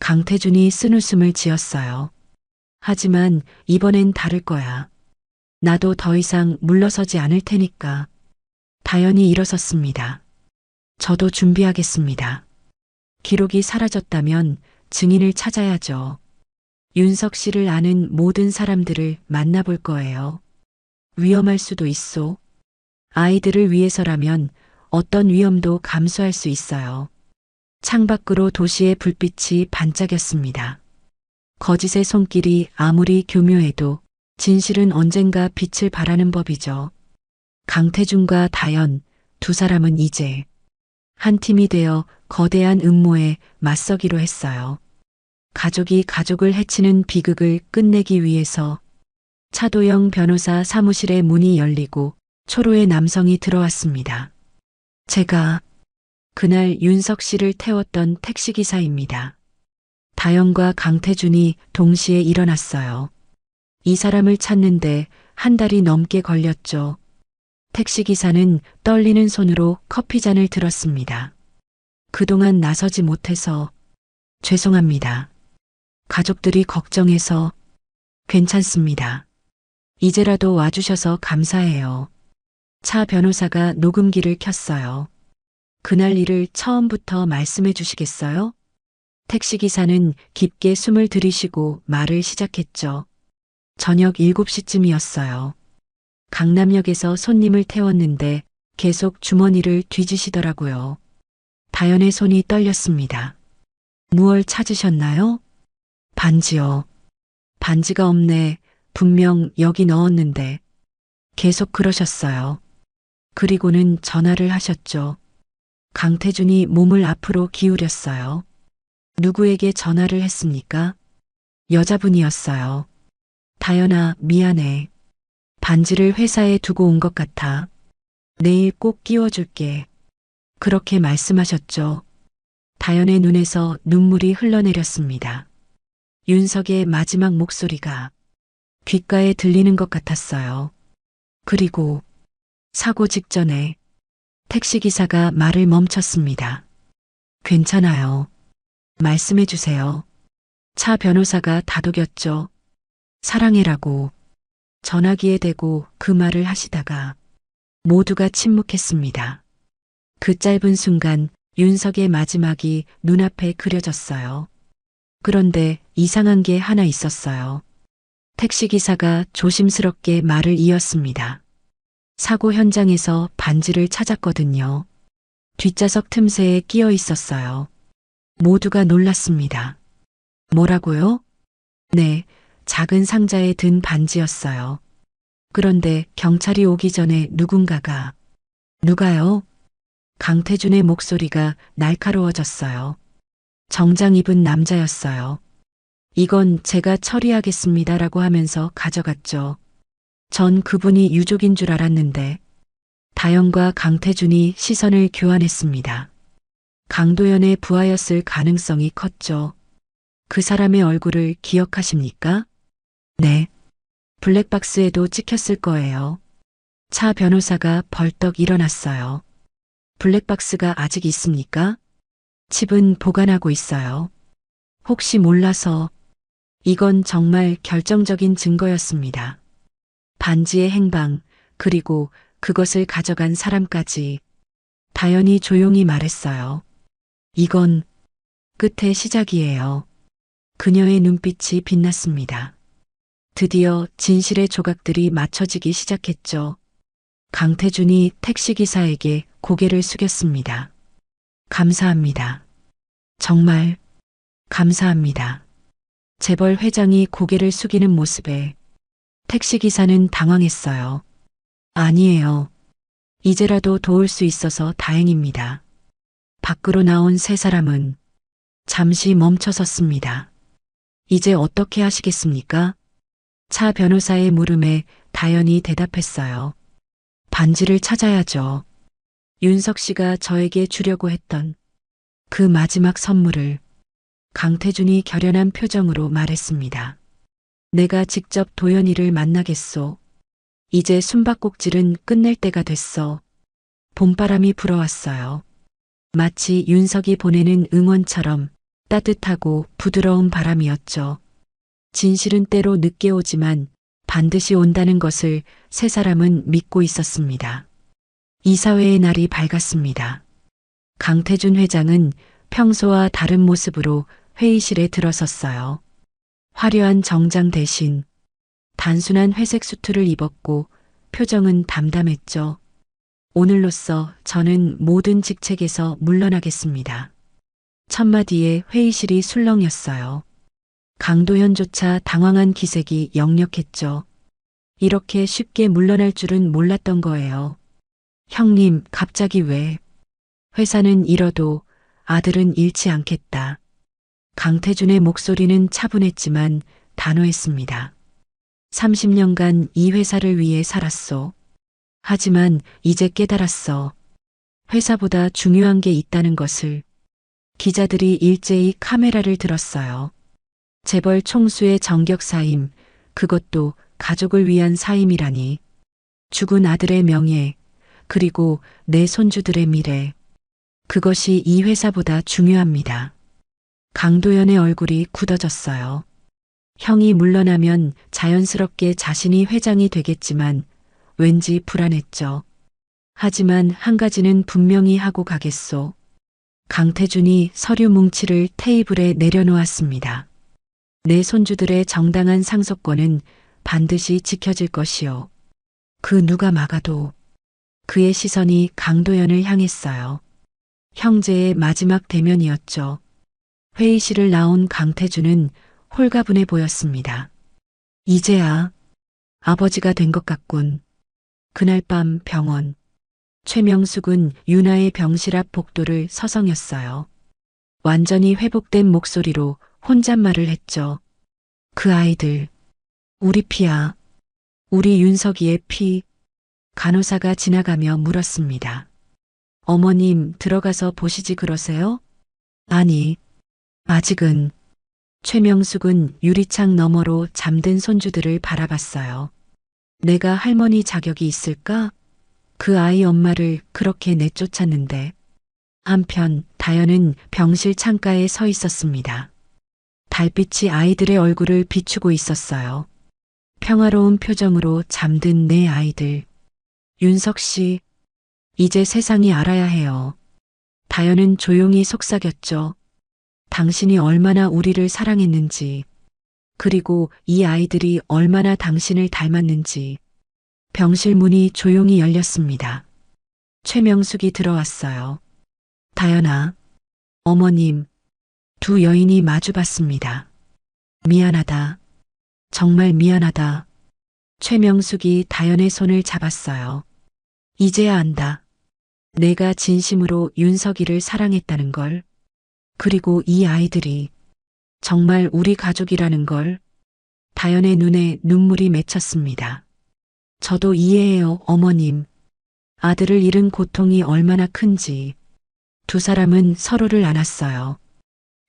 강태준이 쓴웃음을 지었어요. 하지만 이번엔 다를 거야. 나도 더 이상 물러서지 않을 테니까. 다연이 일어섰습니다. 저도 준비하겠습니다. 기록이 사라졌다면 증인을 찾아야죠. 윤석 씨를 아는 모든 사람들을 만나볼 거예요. 위험할 수도 있소. 아이들을 위해서라면 어떤 위험도 감수할 수 있어요. 창밖으로 도시의 불빛이 반짝였습니다. 거짓의 손길이 아무리 교묘해도 진실은 언젠가 빛을 발하는 법이죠. 강태준과 다연 두 사람은 이제 한 팀이 되어 거대한 음모에 맞서기로 했어요. 가족이 가족을 해치는 비극을 끝내기 위해서 차도영 변호사 사무실의 문이 열리고 초로의 남성이 들어왔습니다. 제가 그날 윤석 씨를 태웠던 택시기사입니다. 다영과 강태준이 동시에 일어났어요. 이 사람을 찾는데 한 달이 넘게 걸렸죠. 택시기사는 떨리는 손으로 커피잔을 들었습니다. 그동안 나서지 못해서 죄송합니다. 가족들이 걱정해서 괜찮습니다. 이제라도 와주셔서 감사해요. 차 변호사가 녹음기를 켰어요. 그날 일을 처음부터 말씀해 주시겠어요? 택시기사는 깊게 숨을 들이쉬고 말을 시작했죠. 저녁 7시쯤이었어요. 강남역에서 손님을 태웠는데 계속 주머니를 뒤지시더라고요. 다연의 손이 떨렸습니다. 무얼 찾으셨나요? 반지요. 반지가 없네. 분명 여기 넣었는데. 계속 그러셨어요. 그리고는 전화를 하셨죠. 강태준이 몸을 앞으로 기울였어요. 누구에게 전화를 했습니까? 여자분이었어요. 다연아, 미안해. 반지를 회사에 두고 온 것 같아. 내일 꼭 끼워줄게. 그렇게 말씀하셨죠. 다연의 눈에서 눈물이 흘러내렸습니다. 윤석의 마지막 목소리가 귓가에 들리는 것 같았어요. 그리고 사고 직전에 택시기사가 말을 멈췄습니다. 괜찮아요. 말씀해 주세요. 차 변호사가 다독였죠. 사랑해라고. 전화기에 대고 그 말을 하시다가 모두가 침묵했습니다. 그 짧은 순간 윤석의 마지막이 눈앞에 그려졌어요. 그런데 이상한 게 하나 있었어요. 택시기사가 조심스럽게 말을 이었습니다. 사고 현장에서 반지를 찾았거든요. 뒷좌석 틈새에 끼어 있었어요. 모두가 놀랐습니다. 뭐라고요? 네, 작은 상자에 든 반지였어요. 그런데 경찰이 오기 전에 누군가가 누가요? 강태준의 목소리가 날카로워졌어요. 정장 입은 남자였어요. 이건 제가 처리하겠습니다라고 하면서 가져갔죠. 전 그분이 유족인 줄 알았는데 다영과 강태준이 시선을 교환했습니다. 강도연의 부하였을 가능성이 컸죠. 그 사람의 얼굴을 기억하십니까? 네. 블랙박스에도 찍혔을 거예요. 차 변호사가 벌떡 일어났어요. 블랙박스가 아직 있습니까? 칩은 보관하고 있어요. 혹시 몰라서 이건 정말 결정적인 증거였습니다. 반지의 행방, 그리고 그것을 가져간 사람까지. 다연이 조용히 말했어요. 이건 끝의 시작이에요. 그녀의 눈빛이 빛났습니다. 드디어 진실의 조각들이 맞춰지기 시작했죠. 강태준이 택시기사에게 고개를 숙였습니다. 감사합니다. 정말 감사합니다. 재벌 회장이 고개를 숙이는 모습에 택시기사는 당황했어요. 아니에요. 이제라도 도울 수 있어서 다행입니다. 밖으로 나온 세 사람은 잠시 멈춰섰습니다. 이제 어떻게 하시겠습니까? 차 변호사의 물음에 다연이 대답했어요. 반지를 찾아야죠. 윤석 씨가 저에게 주려고 했던 그 마지막 선물을. 강태준이 결연한 표정으로 말했습니다. 내가 직접 도연이를 만나겠소. 이제 숨바꼭질은 끝낼 때가 됐어. 봄바람이 불어왔어요. 마치 윤석이 보내는 응원처럼 따뜻하고 부드러운 바람이었죠. 진실은 때로 늦게 오지만 반드시 온다는 것을 세 사람은 믿고 있었습니다. 이사회의 날이 밝았습니다. 강태준 회장은 평소와 다른 모습으로 회의실에 들어섰어요. 화려한 정장 대신 단순한 회색 수트를 입었고 표정은 담담했죠. 오늘로써 저는 모든 직책에서 물러나겠습니다. 첫마디에 회의실이 술렁였어요. 강도현조차 당황한 기색이 역력했죠. 이렇게 쉽게 물러날 줄은 몰랐던 거예요. 형님, 갑자기 왜? 회사는 잃어도 아들은 잃지 않겠다. 강태준의 목소리는 차분했지만 단호했습니다. 30년간 이 회사를 위해 살았소. 하지만 이제 깨달았어. 회사보다 중요한 게 있다는 것을. 기자들이 일제히 카메라를 들었어요. 재벌 총수의 정격 사임, 그것도 가족을 위한 사임이라니. 죽은 아들의 명예, 그리고 내 손주들의 미래. 그것이 이 회사보다 중요합니다. 강도연의 얼굴이 굳어졌어요. 형이 물러나면 자연스럽게 자신이 회장이 되겠지만 왠지 불안했죠. 하지만 한 가지는 분명히 하고 가겠소. 강태준이 서류 뭉치를 테이블에 내려놓았습니다. 내 손주들의 정당한 상속권은 반드시 지켜질 것이요. 그 누가 막아도. 그의 시선이 강도연을 향했어요. 형제의 마지막 대면이었죠. 회의실을 나온 강태준은 홀가분해 보였습니다. 이제야 아버지가 된 것 같군. 그날 밤 병원. 최명숙은 유나의 병실 앞 복도를 서성였어요. 완전히 회복된 목소리로 혼잣말을 했죠. 그 아이들. 우리 피야. 우리 윤석이의 피. 간호사가 지나가며 물었습니다. 어머님, 들어가서 보시지 그러세요? 아니, 아직은. 최명숙은 유리창 너머로 잠든 손주들을 바라봤어요. 내가 할머니 자격이 있을까? 그 아이 엄마를 그렇게 내쫓았는데. 한편 다연은 병실 창가에 서 있었습니다. 달빛이 아이들의 얼굴을 비추고 있었어요. 평화로운 표정으로 잠든 내 아이들. 윤석 씨, 이제 세상이 알아야 해요. 다연은 조용히 속삭였죠. 당신이 얼마나 우리를 사랑했는지, 그리고 이 아이들이 얼마나 당신을 닮았는지. 병실 문이 조용히 열렸습니다. 최명숙이 들어왔어요. 다연아, 어머님. 두 여인이 마주봤습니다. 미안하다. 정말 미안하다. 최명숙이 다연의 손을 잡았어요. 이제야 안다. 내가 진심으로 윤석이를 사랑했다는 걸. 그리고 이 아이들이 정말 우리 가족이라는 걸. 다연의 눈에 눈물이 맺혔습니다. 저도 이해해요, 어머님. 아들을 잃은 고통이 얼마나 큰지. 두 사람은 서로를 안았어요.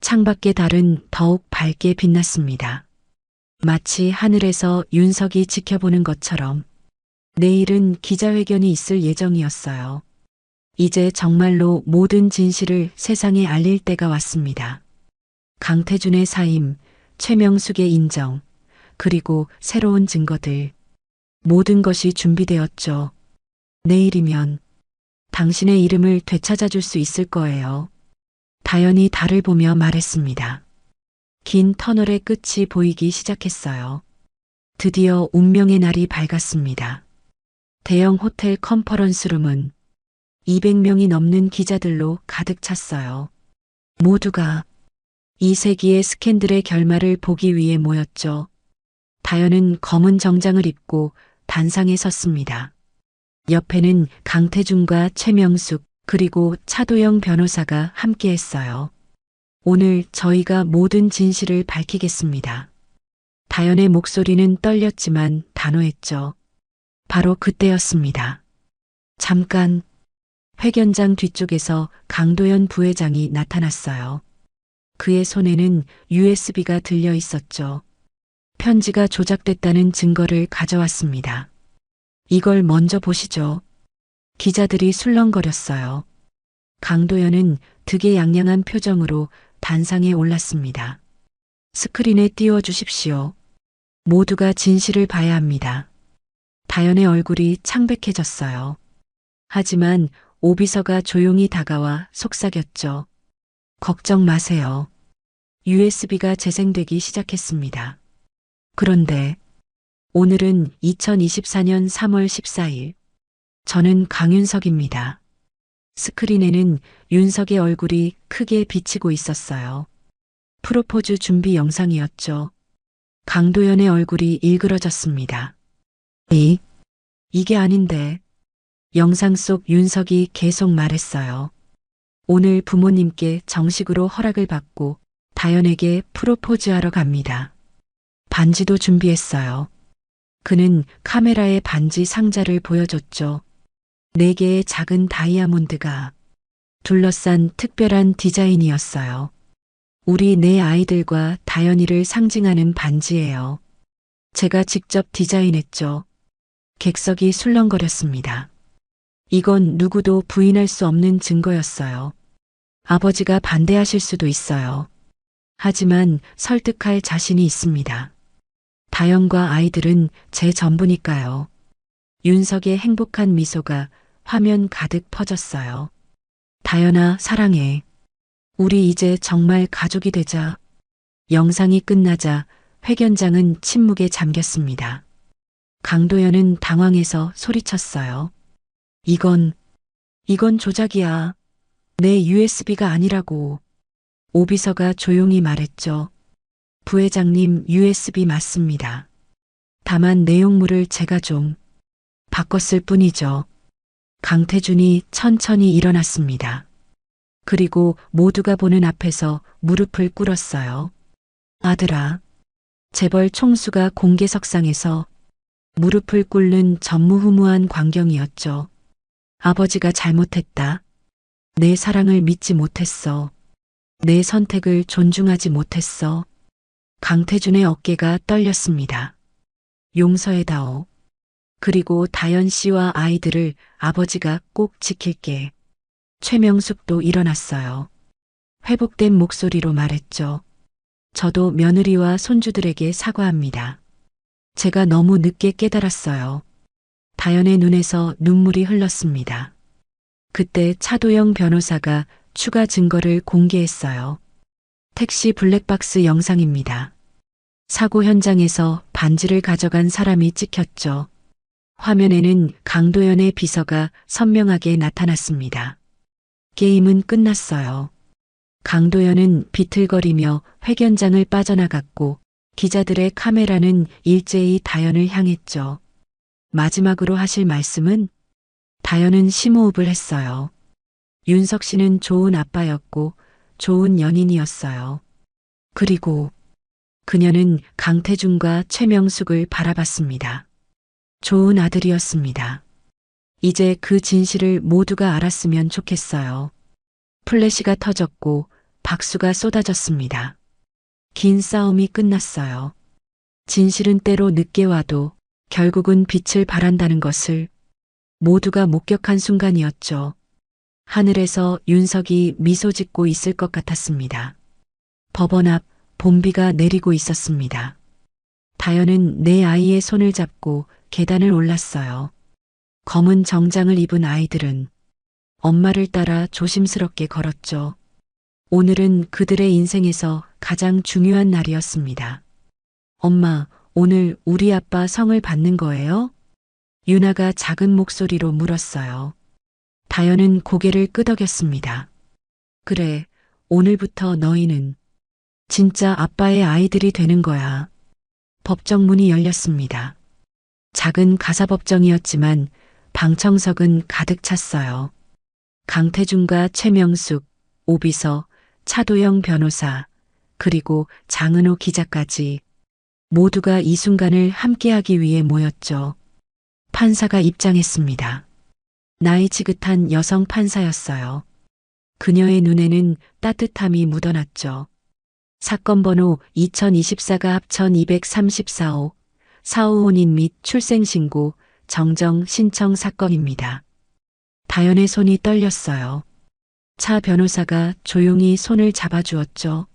창밖의 달은 더욱 밝게 빛났습니다. 마치 하늘에서 윤석이 지켜보는 것처럼. 내일은 기자회견이 있을 예정이었어요. 이제 정말로 모든 진실을 세상에 알릴 때가 왔습니다. 강태준의 사임, 최명숙의 인정, 그리고 새로운 증거들. 모든 것이 준비되었죠. 내일이면 당신의 이름을 되찾아줄 수 있을 거예요. 다연이 달을 보며 말했습니다. 긴 터널의 끝이 보이기 시작했어요. 드디어 운명의 날이 밝았습니다. 대형 호텔 컨퍼런스룸은 200명이 넘는 기자들로 가득 찼어요. 모두가 이 세기의 스캔들의 결말을 보기 위해 모였죠. 다연은 검은 정장을 입고 단상에 섰습니다. 옆에는 강태준과 최명숙 그리고 차도영 변호사가 함께했어요. 오늘 저희가 모든 진실을 밝히겠습니다. 다연의 목소리는 떨렸지만 단호했죠. 바로 그때였습니다. 잠깐. 회견장 뒤쪽에서 강도연 부회장이 나타났어요. 그의 손에는 USB가 들려 있었죠. 편지가 조작됐다는 증거를 가져왔습니다. 이걸 먼저 보시죠. 기자들이 술렁거렸어요. 강도연은 득의양양한 표정으로 단상에 올랐습니다. 스크린에 띄워주십시오. 모두가 진실을 봐야 합니다. 다연의 얼굴이 창백해졌어요. 하지만 오비서가 조용히 다가와 속삭였죠. 걱정 마세요. USB가 재생되기 시작했습니다. 그런데 오늘은 2024년 3월 14일. 저는 강윤석입니다. 스크린에는 윤석의 얼굴이 크게 비치고 있었어요. 프로포즈 준비 영상이었죠. 강도연의 얼굴이 일그러졌습니다. 이게 아닌데. 영상 속 윤석이 계속 말했어요. 오늘 부모님께 정식으로 허락을 받고 다연에게 프로포즈하러 갑니다. 반지도 준비했어요. 그는 카메라에 반지 상자를 보여줬죠. 4개의 작은 다이아몬드가 둘러싼 특별한 디자인이었어요. 우리 4 아이들과 다연이를 상징하는 반지예요. 제가 직접 디자인했죠. 객석이 술렁거렸습니다. 이건 누구도 부인할 수 없는 증거였어요. 아버지가 반대하실 수도 있어요. 하지만 설득할 자신이 있습니다. 다연과 아이들은 제 전부니까요. 윤석의 행복한 미소가 화면 가득 퍼졌어요. 다연아, 사랑해. 우리 이제 정말 가족이 되자. 영상이 끝나자 회견장은 침묵에 잠겼습니다. 강도연은 당황해서 소리쳤어요. 이건 조작이야. 내 USB가 아니라고. 오비서가 조용히 말했죠. 부회장님, USB 맞습니다. 다만 내용물을 제가 좀 바꿨을 뿐이죠. 강태준이 천천히 일어났습니다. 그리고 모두가 보는 앞에서 무릎을 꿇었어요. 아들아. 재벌 총수가 공개석상에서 무릎을 꿇는 전무후무한 광경이었죠. 아버지가 잘못했다. 내 사랑을 믿지 못했어. 내 선택을 존중하지 못했어. 강태준의 어깨가 떨렸습니다. 용서해다오. 그리고 다연 씨와 아이들을 아버지가 꼭 지킬게. 최명숙도 일어났어요. 회복된 목소리로 말했죠. 저도 며느리와 손주들에게 사과합니다. 제가 너무 늦게 깨달았어요. 다연의 눈에서 눈물이 흘렀습니다. 그때 차도영 변호사가 추가 증거를 공개했어요. 택시 블랙박스 영상입니다. 사고 현장에서 반지를 가져간 사람이 찍혔죠. 화면에는 강도연의 비서가 선명하게 나타났습니다. 게임은 끝났어요. 강도연은 비틀거리며 회견장을 빠져나갔고 기자들의 카메라는 일제히 다연을 향했죠. 마지막으로 하실 말씀은? 다연은 심호흡을 했어요. 윤석 씨는 좋은 아빠였고 좋은 연인이었어요. 그리고 그녀는 강태준과 최명숙을 바라봤습니다. 좋은 아들이었습니다. 이제 그 진실을 모두가 알았으면 좋겠어요. 플래시가 터졌고 박수가 쏟아졌습니다. 긴 싸움이 끝났어요. 진실은 때로 늦게 와도 결국은 빛을 발한다는 것을 모두가 목격한 순간이었죠. 하늘에서 윤석이 미소 짓고 있을 것 같았습니다. 법원 앞 봄비가 내리고 있었습니다. 다연은 4 아이의 손을 잡고 계단을 올랐어요. 검은 정장을 입은 아이들은 엄마를 따라 조심스럽게 걸었죠. 오늘은 그들의 인생에서 가장 중요한 날이었습니다. 엄마, 오늘 우리 아빠 성을 받는 거예요? 유나가 작은 목소리로 물었어요. 다연은 고개를 끄덕였습니다. 그래, 오늘부터 너희는 진짜 아빠의 아이들이 되는 거야. 법정문이 열렸습니다. 작은 가사법정이었지만 방청석은 가득 찼어요. 강태준과 최명숙, 오비서, 차도영 변호사, 그리고 장은호 기자까지 모두가 이 순간을 함께하기 위해 모였죠. 판사가 입장했습니다. 나이 지긋한 여성 판사였어요. 그녀의 눈에는 따뜻함이 묻어났죠. 사건 번호 2024가 합천 234호, 사후 혼인 및 출생신고, 정정 신청 사건입니다. 다연의 손이 떨렸어요. 차 변호사가 조용히 손을 잡아주었죠.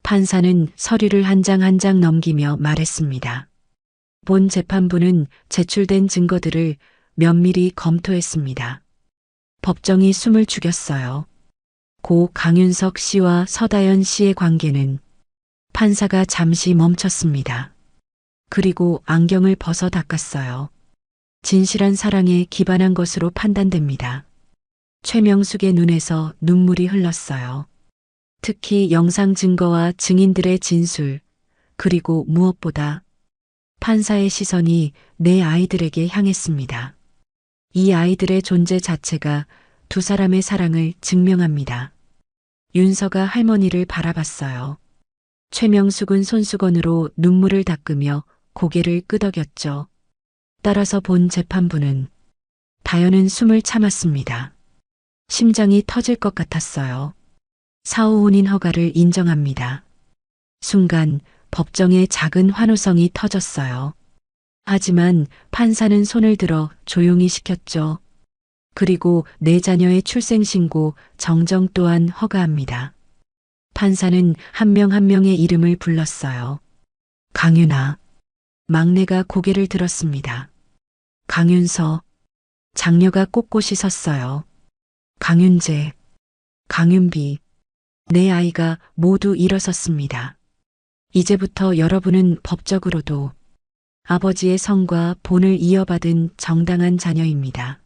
판사는 서류를 한 장 한 장 넘기며 말했습니다. 본 재판부는 제출된 증거들을 면밀히 검토했습니다. 법정이 숨을 죽였어요. 고 강윤석 씨와 서다연 씨의 관계는 판사가 잠시 멈췄습니다. 그리고 안경을 벗어 닦았어요. 진실한 사랑에 기반한 것으로 판단됩니다. 최명숙의 눈에서 눈물이 흘렀어요. 특히 영상 증거와 증인들의 진술, 그리고 무엇보다 판사의 시선이 내 아이들에게 향했습니다. 이 아이들의 존재 자체가 두 사람의 사랑을 증명합니다. 윤서가 할머니를 바라봤어요. 최명숙은 손수건으로 눈물을 닦으며 고개를 끄덕였죠. 따라서 본 재판부는 다연은 숨을 참았습니다. 심장이 터질 것 같았어요. 사후 혼인 허가를 인정합니다. 순간 법정에 작은 환호성이 터졌어요. 하지만 판사는 손을 들어 조용히 시켰죠. 그리고 내 자녀의 출생신고 정정 또한 허가합니다. 판사는 한 명 한 명의 이름을 불렀어요. 강윤아. 막내가 고개를 들었습니다. 강윤서. 장녀가 꼿꼿이 섰어요. 강윤재. 강윤비. 내 아이가 모두 일어섰습니다. 이제부터 여러분은 법적으로도 아버지의 성과 본을 이어받은 정당한 자녀입니다.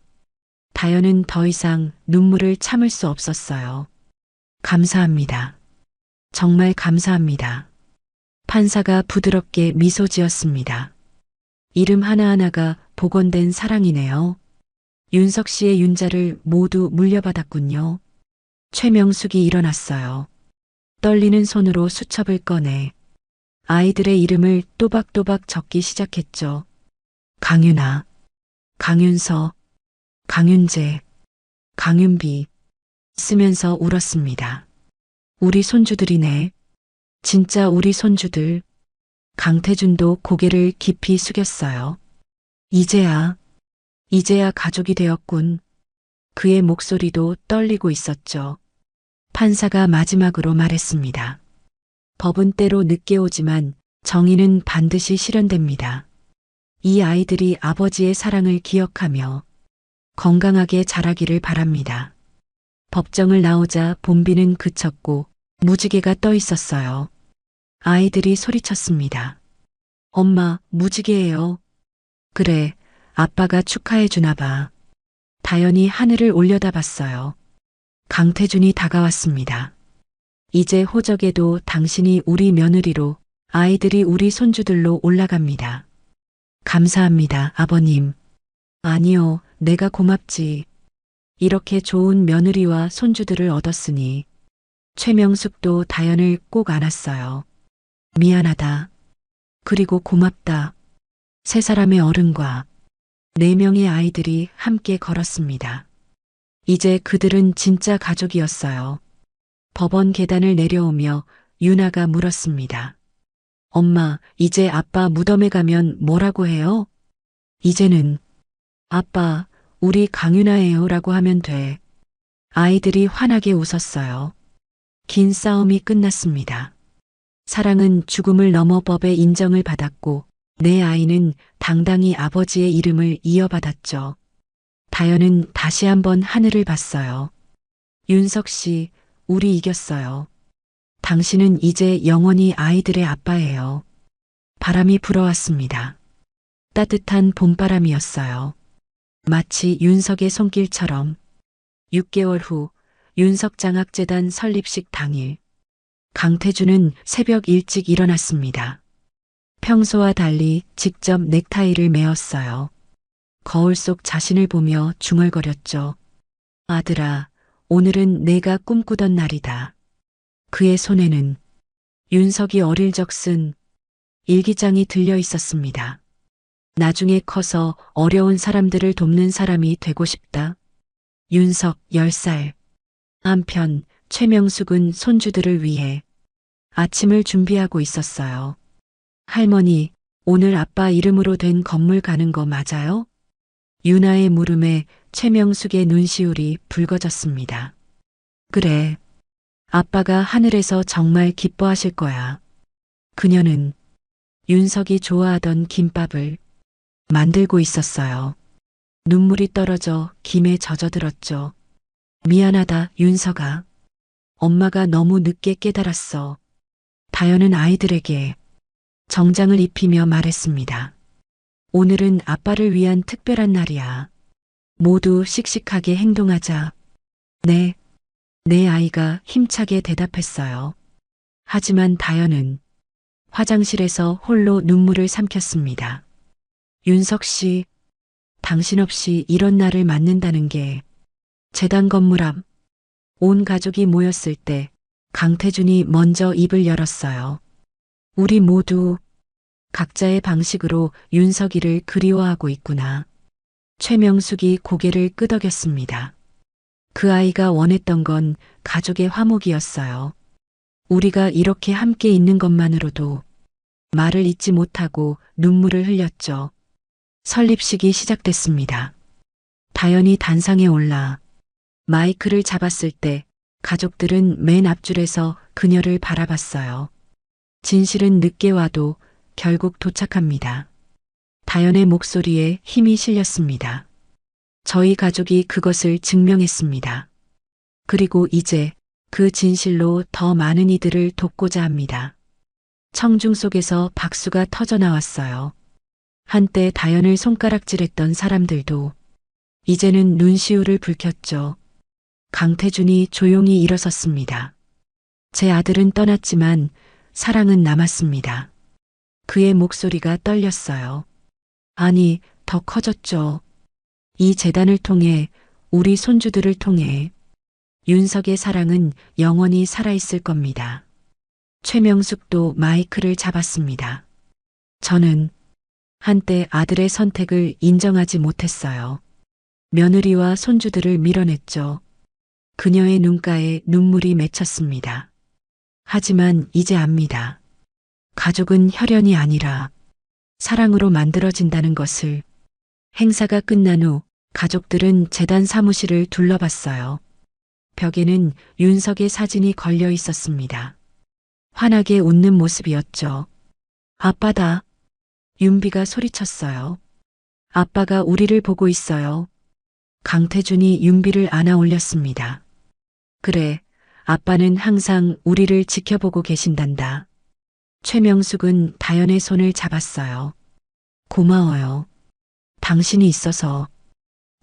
다연은 더 이상 눈물을 참을 수 없었어요. 감사합니다. 정말 감사합니다. 판사가 부드럽게 미소 지었습니다. 이름 하나하나가 복원된 사랑이네요. 윤석 씨의 윤자를 모두 물려받았군요. 최명숙이 일어났어요. 떨리는 손으로 수첩을 꺼내 아이들의 이름을 또박또박 적기 시작했죠. 강윤아, 강윤서, 강윤재, 강윤비 쓰면서 울었습니다. 우리 손주들이네. 진짜 우리 손주들. 강태준도 고개를 깊이 숙였어요. 이제야 가족이 되었군. 그의 목소리도 떨리고 있었죠. 판사가 마지막으로 말했습니다. 법은 때로 늦게 오지만 정의는 반드시 실현됩니다. 이 아이들이 아버지의 사랑을 기억하며 건강하게 자라기를 바랍니다. 법정을 나오자 본비는 그쳤고 무지개가 떠 있었어요. 아이들이 소리쳤습니다. 엄마, 무지개예요. 그래, 아빠가 축하해 주나 봐. 다연이 하늘을 올려다봤어요. 강태준이 다가왔습니다. 이제 호적에도 당신이 우리 며느리로, 아이들이 우리 손주들로 올라갑니다. 감사합니다, 아버님. 아니요, 내가 고맙지. 이렇게 좋은 며느리와 손주들을 얻었으니. 최명숙도 다연을 꼭 안았어요. 미안하다. 그리고 고맙다. 세 사람의 어른과 4명의 아이들이 함께 걸었습니다. 이제 그들은 진짜 가족이었어요. 법원 계단을 내려오며 윤아가 물었습니다. 엄마, 이제 아빠 무덤에 가면 뭐라고 해요? 이제는 아빠, 우리 강윤아예요 라고 하면 돼. 아이들이 환하게 웃었어요. 긴 싸움이 끝났습니다. 사랑은 죽음을 넘어 법의 인정을 받았고 내 아이는 당당히 아버지의 이름을 이어받았죠. 다연은 다시 한번 하늘을 봤어요. 윤석 씨, 우리 이겼어요. 당신은 이제 영원히 아이들의 아빠예요. 바람이 불어왔습니다. 따뜻한 봄바람이었어요. 마치 윤석의 손길처럼. 6개월 후 윤석장학재단 설립식 당일 강태준은 새벽 일찍 일어났습니다. 평소와 달리 직접 넥타이를 메었어요. 거울 속 자신을 보며 중얼거렸죠. 아들아, 오늘은 내가 꿈꾸던 날이다. 그의 손에는 윤석이 어릴 적 쓴 일기장이 들려 있었습니다. 나중에 커서 어려운 사람들을 돕는 사람이 되고 싶다. 윤석 10살. 한편 최명숙은 손주들을 위해 아침을 준비하고 있었어요. 할머니, 오늘 아빠 이름으로 된 건물 가는 거 맞아요? 윤아의 물음에 최명숙의 눈시울이 붉어졌습니다. 그래. 아빠가 하늘에서 정말 기뻐하실 거야. 그녀는 윤석이 좋아하던 김밥을 만들고 있었어요. 눈물이 떨어져 김에 젖어들었죠. 미안하다, 윤석아. 엄마가 너무 늦게 깨달았어. 다연은 아이들에게 정장을 입히며 말했습니다. 오늘은 아빠를 위한 특별한 날이야. 모두 씩씩하게 행동하자. 네, 내 아이가 힘차게 대답했어요. 하지만 다현은 화장실에서 홀로 눈물을 삼켰습니다. 윤석 씨, 당신 없이 이런 날을 맞는다는 게 재단 건물 앞 온 가족이 모였을 때 강태준이 먼저 입을 열었어요. 우리 모두 각자의 방식으로 윤석이를 그리워하고 있구나. 최명숙이 고개를 끄덕였습니다. 그 아이가 원했던 건 가족의 화목이었어요. 우리가 이렇게 함께 있는 것만으로도 말을 잇지 못하고 눈물을 흘렸죠. 설립식이 시작됐습니다. 다현이 단상에 올라 마이크를 잡았을 때 가족들은 맨 앞줄에서 그녀를 바라봤어요. 진실은 늦게 와도 결국 도착합니다. 다현의 목소리에 힘이 실렸습니다. 저희 가족이 그것을 증명했습니다. 그리고 이제 그 진실로 더 많은 이들을 돕고자 합니다. 청중 속에서 박수가 터져 나왔어요. 한때 다현을 손가락질했던 사람들도 이제는 눈시울을 붉혔죠. 강태준이 조용히 일어섰습니다. 제 아들은 떠났지만 사랑은 남았습니다. 그의 목소리가 떨렸어요. 아니, 더 커졌죠. 이 재단을 통해, 우리 손주들을 통해 윤석의 사랑은 영원히 살아있을 겁니다. 최명숙도 마이크를 잡았습니다. 저는 한때 아들의 선택을 인정하지 못했어요. 며느리와 손주들을 밀어냈죠. 그녀의 눈가에 눈물이 맺혔습니다. 하지만 이제 압니다. 가족은 혈연이 아니라 사랑으로 만들어진다는 것을. 행사가 끝난 후 가족들은 재단 사무실을 둘러봤어요. 벽에는 윤석의 사진이 걸려 있었습니다. 환하게 웃는 모습이었죠. 아빠다. 윤비가 소리쳤어요. 아빠가 우리를 보고 있어요. 강태준이 윤비를 안아 올렸습니다. 그래, 아빠는 항상 우리를 지켜보고 계신단다. 최명숙은 다현의 손을 잡았어요. 고마워요. 당신이 있어서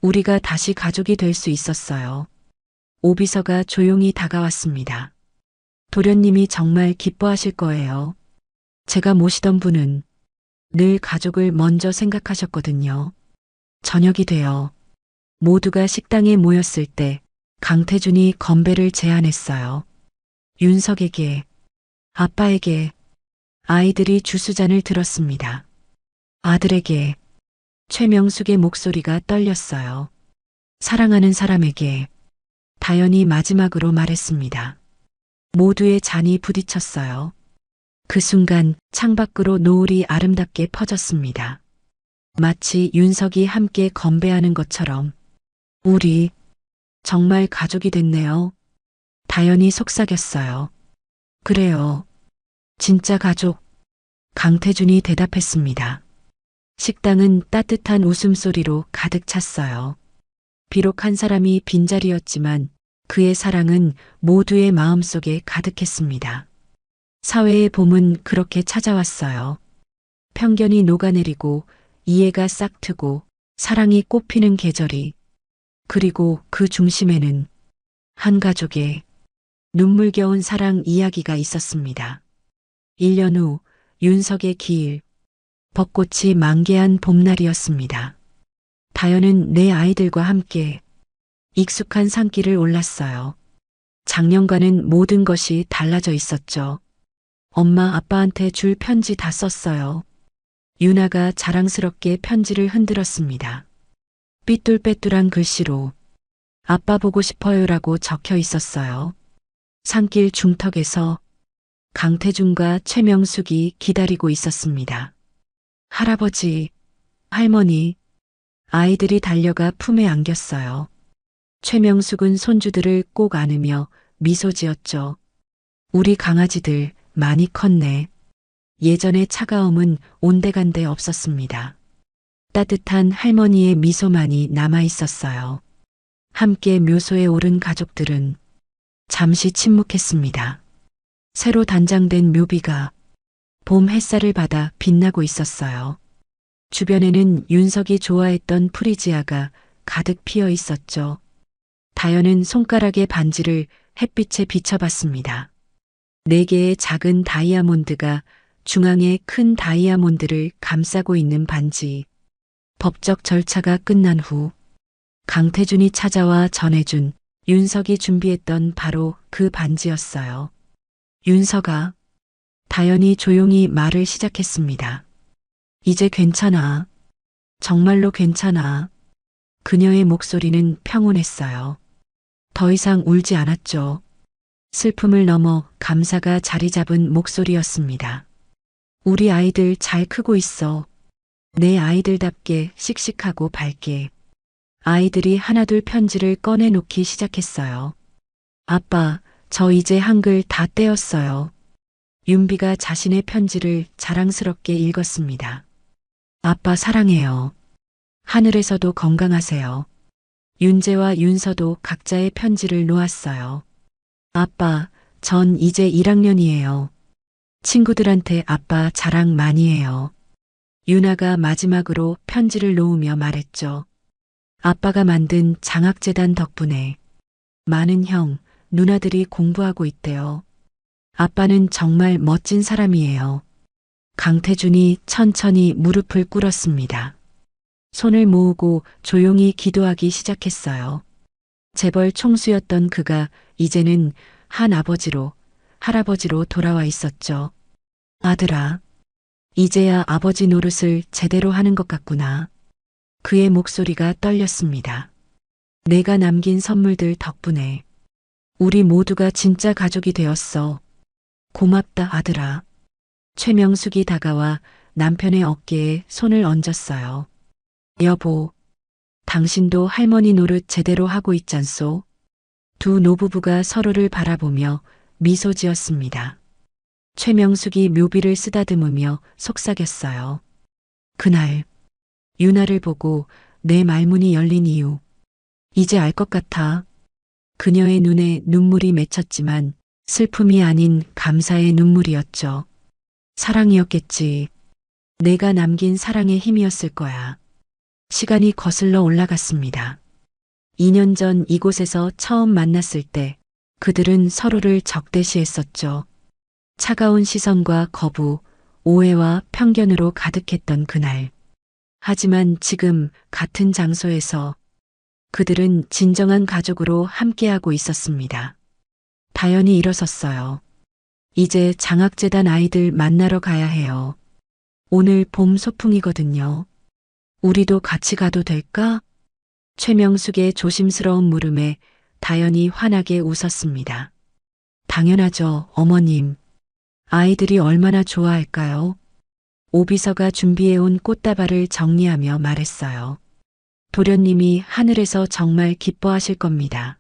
우리가 다시 가족이 될 수 있었어요. 오비서가 조용히 다가왔습니다. 도련님이 정말 기뻐하실 거예요. 제가 모시던 분은 늘 가족을 먼저 생각하셨거든요. 저녁이 되어 모두가 식당에 모였을 때 강태준이 건배를 제안했어요. 윤석에게, 아빠에게. 아이들이 주수잔을 들었습니다. 아들에게. 최명숙의 목소리가 떨렸어요. 사랑하는 사람에게. 다현이 마지막으로 말했습니다. 모두의 잔이 부딪혔어요. 그 순간 창밖으로 노을이 아름답게 퍼졌습니다. 마치 윤석이 함께 건배하는 것처럼. 우리 정말 가족이 됐네요. 다현이 속삭였어요. 그래요. 진짜 가족. 강태준이 대답했습니다. 식당은 따뜻한 웃음소리로 가득 찼어요. 비록 한 사람이 빈자리였지만 그의 사랑은 모두의 마음속에 가득했습니다. 사회의 봄은 그렇게 찾아왔어요. 편견이 녹아내리고 이해가 싹트고 사랑이 꽃피는 계절이. 그리고 그 중심에는 한 가족의 눈물겨운 사랑 이야기가 있었습니다. 1년 후 윤석의 기일, 벚꽃이 만개한 봄날이었습니다. 다현은 내 아이들과 함께 익숙한 산길을 올랐어요. 작년과는 모든 것이 달라져 있었죠. 엄마 아빠한테 줄 편지 다 썼어요. 유나가 자랑스럽게 편지를 흔들었습니다. 삐뚤빼뚤한 글씨로 아빠 보고 싶어요라고 적혀 있었어요. 산길 중턱에서 강태준과 최명숙이 기다리고 있었습니다. 할아버지, 할머니, 아이들이 달려가 품에 안겼어요. 최명숙은 손주들을 꼭 안으며 미소 지었죠. 우리 강아지들 많이 컸네. 예전의 차가움은 온데간데 없었습니다. 따뜻한 할머니의 미소만이 남아 있었어요. 함께 묘소에 오른 가족들은 잠시 침묵했습니다. 새로 단장된 묘비가 봄 햇살을 받아 빛나고 있었어요. 주변에는 윤석이 좋아했던 프리지아가 가득 피어 있었죠. 다현은 손가락의 반지를 햇빛에 비춰봤습니다. 4개의 작은 다이아몬드가 중앙에 큰 다이아몬드를 감싸고 있는 반지. 법적 절차가 끝난 후 강태준이 찾아와 전해준 윤석이 준비했던 바로 그 반지였어요. 윤석아, 다현이 조용히 말을 시작했습니다. 이제 괜찮아. 정말로 괜찮아. 그녀의 목소리는 평온했어요. 더 이상 울지 않았죠. 슬픔을 넘어 감사가 자리 잡은 목소리였습니다. 우리 아이들 잘 크고 있어. 내 아이들답게 씩씩하고 밝게. 아이들이 하나둘 편지를 꺼내놓기 시작했어요. 아빠, 저 이제 한글 다 떼었어요. 윤비가 자신의 편지를 자랑스럽게 읽었습니다. 아빠 사랑해요. 하늘에서도 건강하세요. 윤재와 윤서도 각자의 편지를 놓았어요. 아빠, 전 이제 1학년이에요. 친구들한테 아빠 자랑 많이 해요. 윤아가 마지막으로 편지를 놓으며 말했죠. 아빠가 만든 장학재단 덕분에 많은 형, 누나들이 공부하고 있대요. 아빠는 정말 멋진 사람이에요. 강태준이 천천히 무릎을 꿇었습니다. 손을 모으고 조용히 기도하기 시작했어요. 재벌 총수였던 그가 이제는 한 아버지로, 할아버지로 돌아와 있었죠. 아들아, 이제야 아버지 노릇을 제대로 하는 것 같구나. 그의 목소리가 떨렸습니다. 내가 남긴 선물들 덕분에 우리 모두가 진짜 가족이 되었어. 고맙다 아들아. 최명숙이 다가와 남편의 어깨에 손을 얹었어요. 여보, 당신도 할머니 노릇 제대로 하고 있잖소. 두 노부부가 서로를 바라보며 미소 지었습니다. 최명숙이 묘비를 쓰다듬으며 속삭였어요. 그날 윤아를 보고 내 말문이 열린 이유. 이제 알 것 같아. 그녀의 눈에 눈물이 맺혔지만 슬픔이 아닌 감사의 눈물이었죠. 사랑이었겠지. 내가 남긴 사랑의 힘이었을 거야. 시간이 거슬러 올라갔습니다. 2년 전 이곳에서 처음 만났을 때 그들은 서로를 적대시했었죠. 차가운 시선과 거부, 오해와 편견으로 가득했던 그날. 하지만 지금 같은 장소에서 그들은 진정한 가족으로 함께하고 있었습니다. 다현이 일어섰어요. 이제 장학재단 아이들 만나러 가야 해요. 오늘 봄 소풍이거든요. 우리도 같이 가도 될까? 최명숙의 조심스러운 물음에 다현이 환하게 웃었습니다. 당연하죠, 어머님. 아이들이 얼마나 좋아할까요? 오비서가 준비해온 꽃다발을 정리하며 말했어요. 도련님이 하늘에서 정말 기뻐하실 겁니다.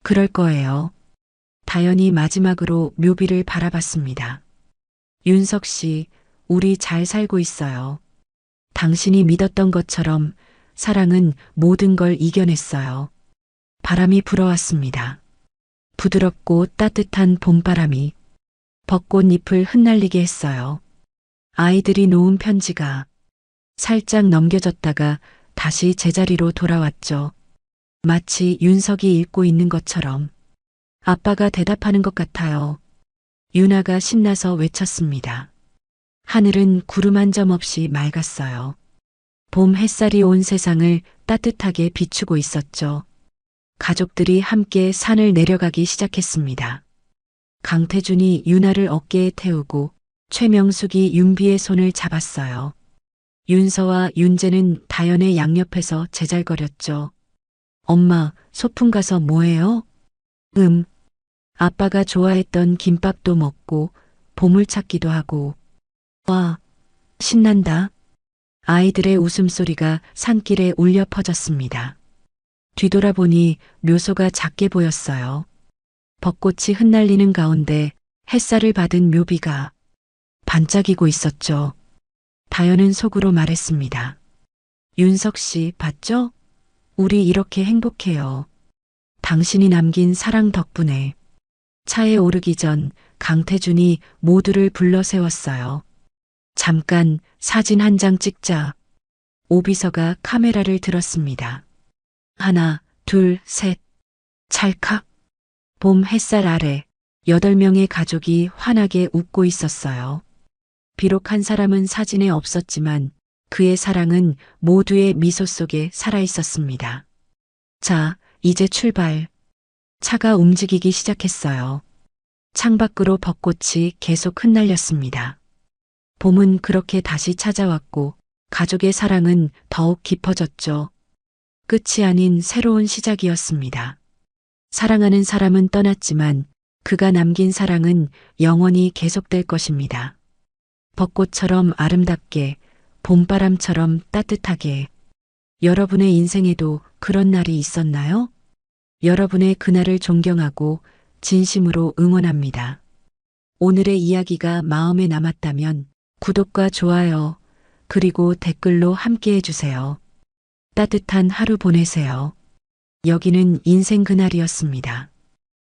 그럴 거예요. 다현이 마지막으로 묘비를 바라봤습니다. 윤석 씨, 우리 잘 살고 있어요. 당신이 믿었던 것처럼 사랑은 모든 걸 이겨냈어요. 바람이 불어왔습니다. 부드럽고 따뜻한 봄바람이 벚꽃잎을 흩날리게 했어요. 아이들이 놓은 편지가 살짝 넘겨졌다가 다시 제자리로 돌아왔죠. 마치 윤석이 읽고 있는 것처럼. 아빠가 대답하는 것 같아요. 윤아가 신나서 외쳤습니다. 하늘은 구름 한 점 없이 맑았어요. 봄 햇살이 온 세상을 따뜻하게 비추고 있었죠. 가족들이 함께 산을 내려가기 시작했습니다. 강태준이 윤아를 어깨에 태우고 최명숙이 윤비의 손을 잡았어요. 윤서와 윤재는 다현의 양옆에서 제잘거렸죠. 엄마, 소풍 가서 뭐해요? 아빠가 좋아했던 김밥도 먹고 보물찾기도 하고. 와, 신난다. 아이들의 웃음소리가 산길에 울려 퍼졌습니다. 뒤돌아보니 묘소가 작게 보였어요. 벚꽃이 흩날리는 가운데 햇살을 받은 묘비가 반짝이고 있었죠. 다현은 속으로 말했습니다. 윤석 씨, 봤죠? 우리 이렇게 행복해요. 당신이 남긴 사랑 덕분에. 차에 오르기 전 강태준이 모두를 불러 세웠어요. 잠깐 사진 한 장 찍자. 오비서가 카메라를 들었습니다. 하나, 둘, 셋. 찰칵. 봄 햇살 아래 8명의 가족이 환하게 웃고 있었어요. 비록 한 사람은 사진에 없었지만 그의 사랑은 모두의 미소 속에 살아 있었습니다. 자, 이제 출발. 차가 움직이기 시작했어요. 창밖으로 벚꽃이 계속 흩날렸습니다. 봄은 그렇게 다시 찾아왔고 가족의 사랑은 더욱 깊어졌죠. 끝이 아닌 새로운 시작이었습니다. 사랑하는 사람은 떠났지만 그가 남긴 사랑은 영원히 계속될 것입니다. 벚꽃처럼 아름답게, 봄바람처럼 따뜻하게. 여러분의 인생에도 그런 날이 있었나요? 여러분의 그날을 존경하고 진심으로 응원합니다. 오늘의 이야기가 마음에 남았다면 구독과 좋아요, 그리고 댓글로 함께 해주세요. 따뜻한 하루 보내세요. 여기는 인생 그날이었습니다.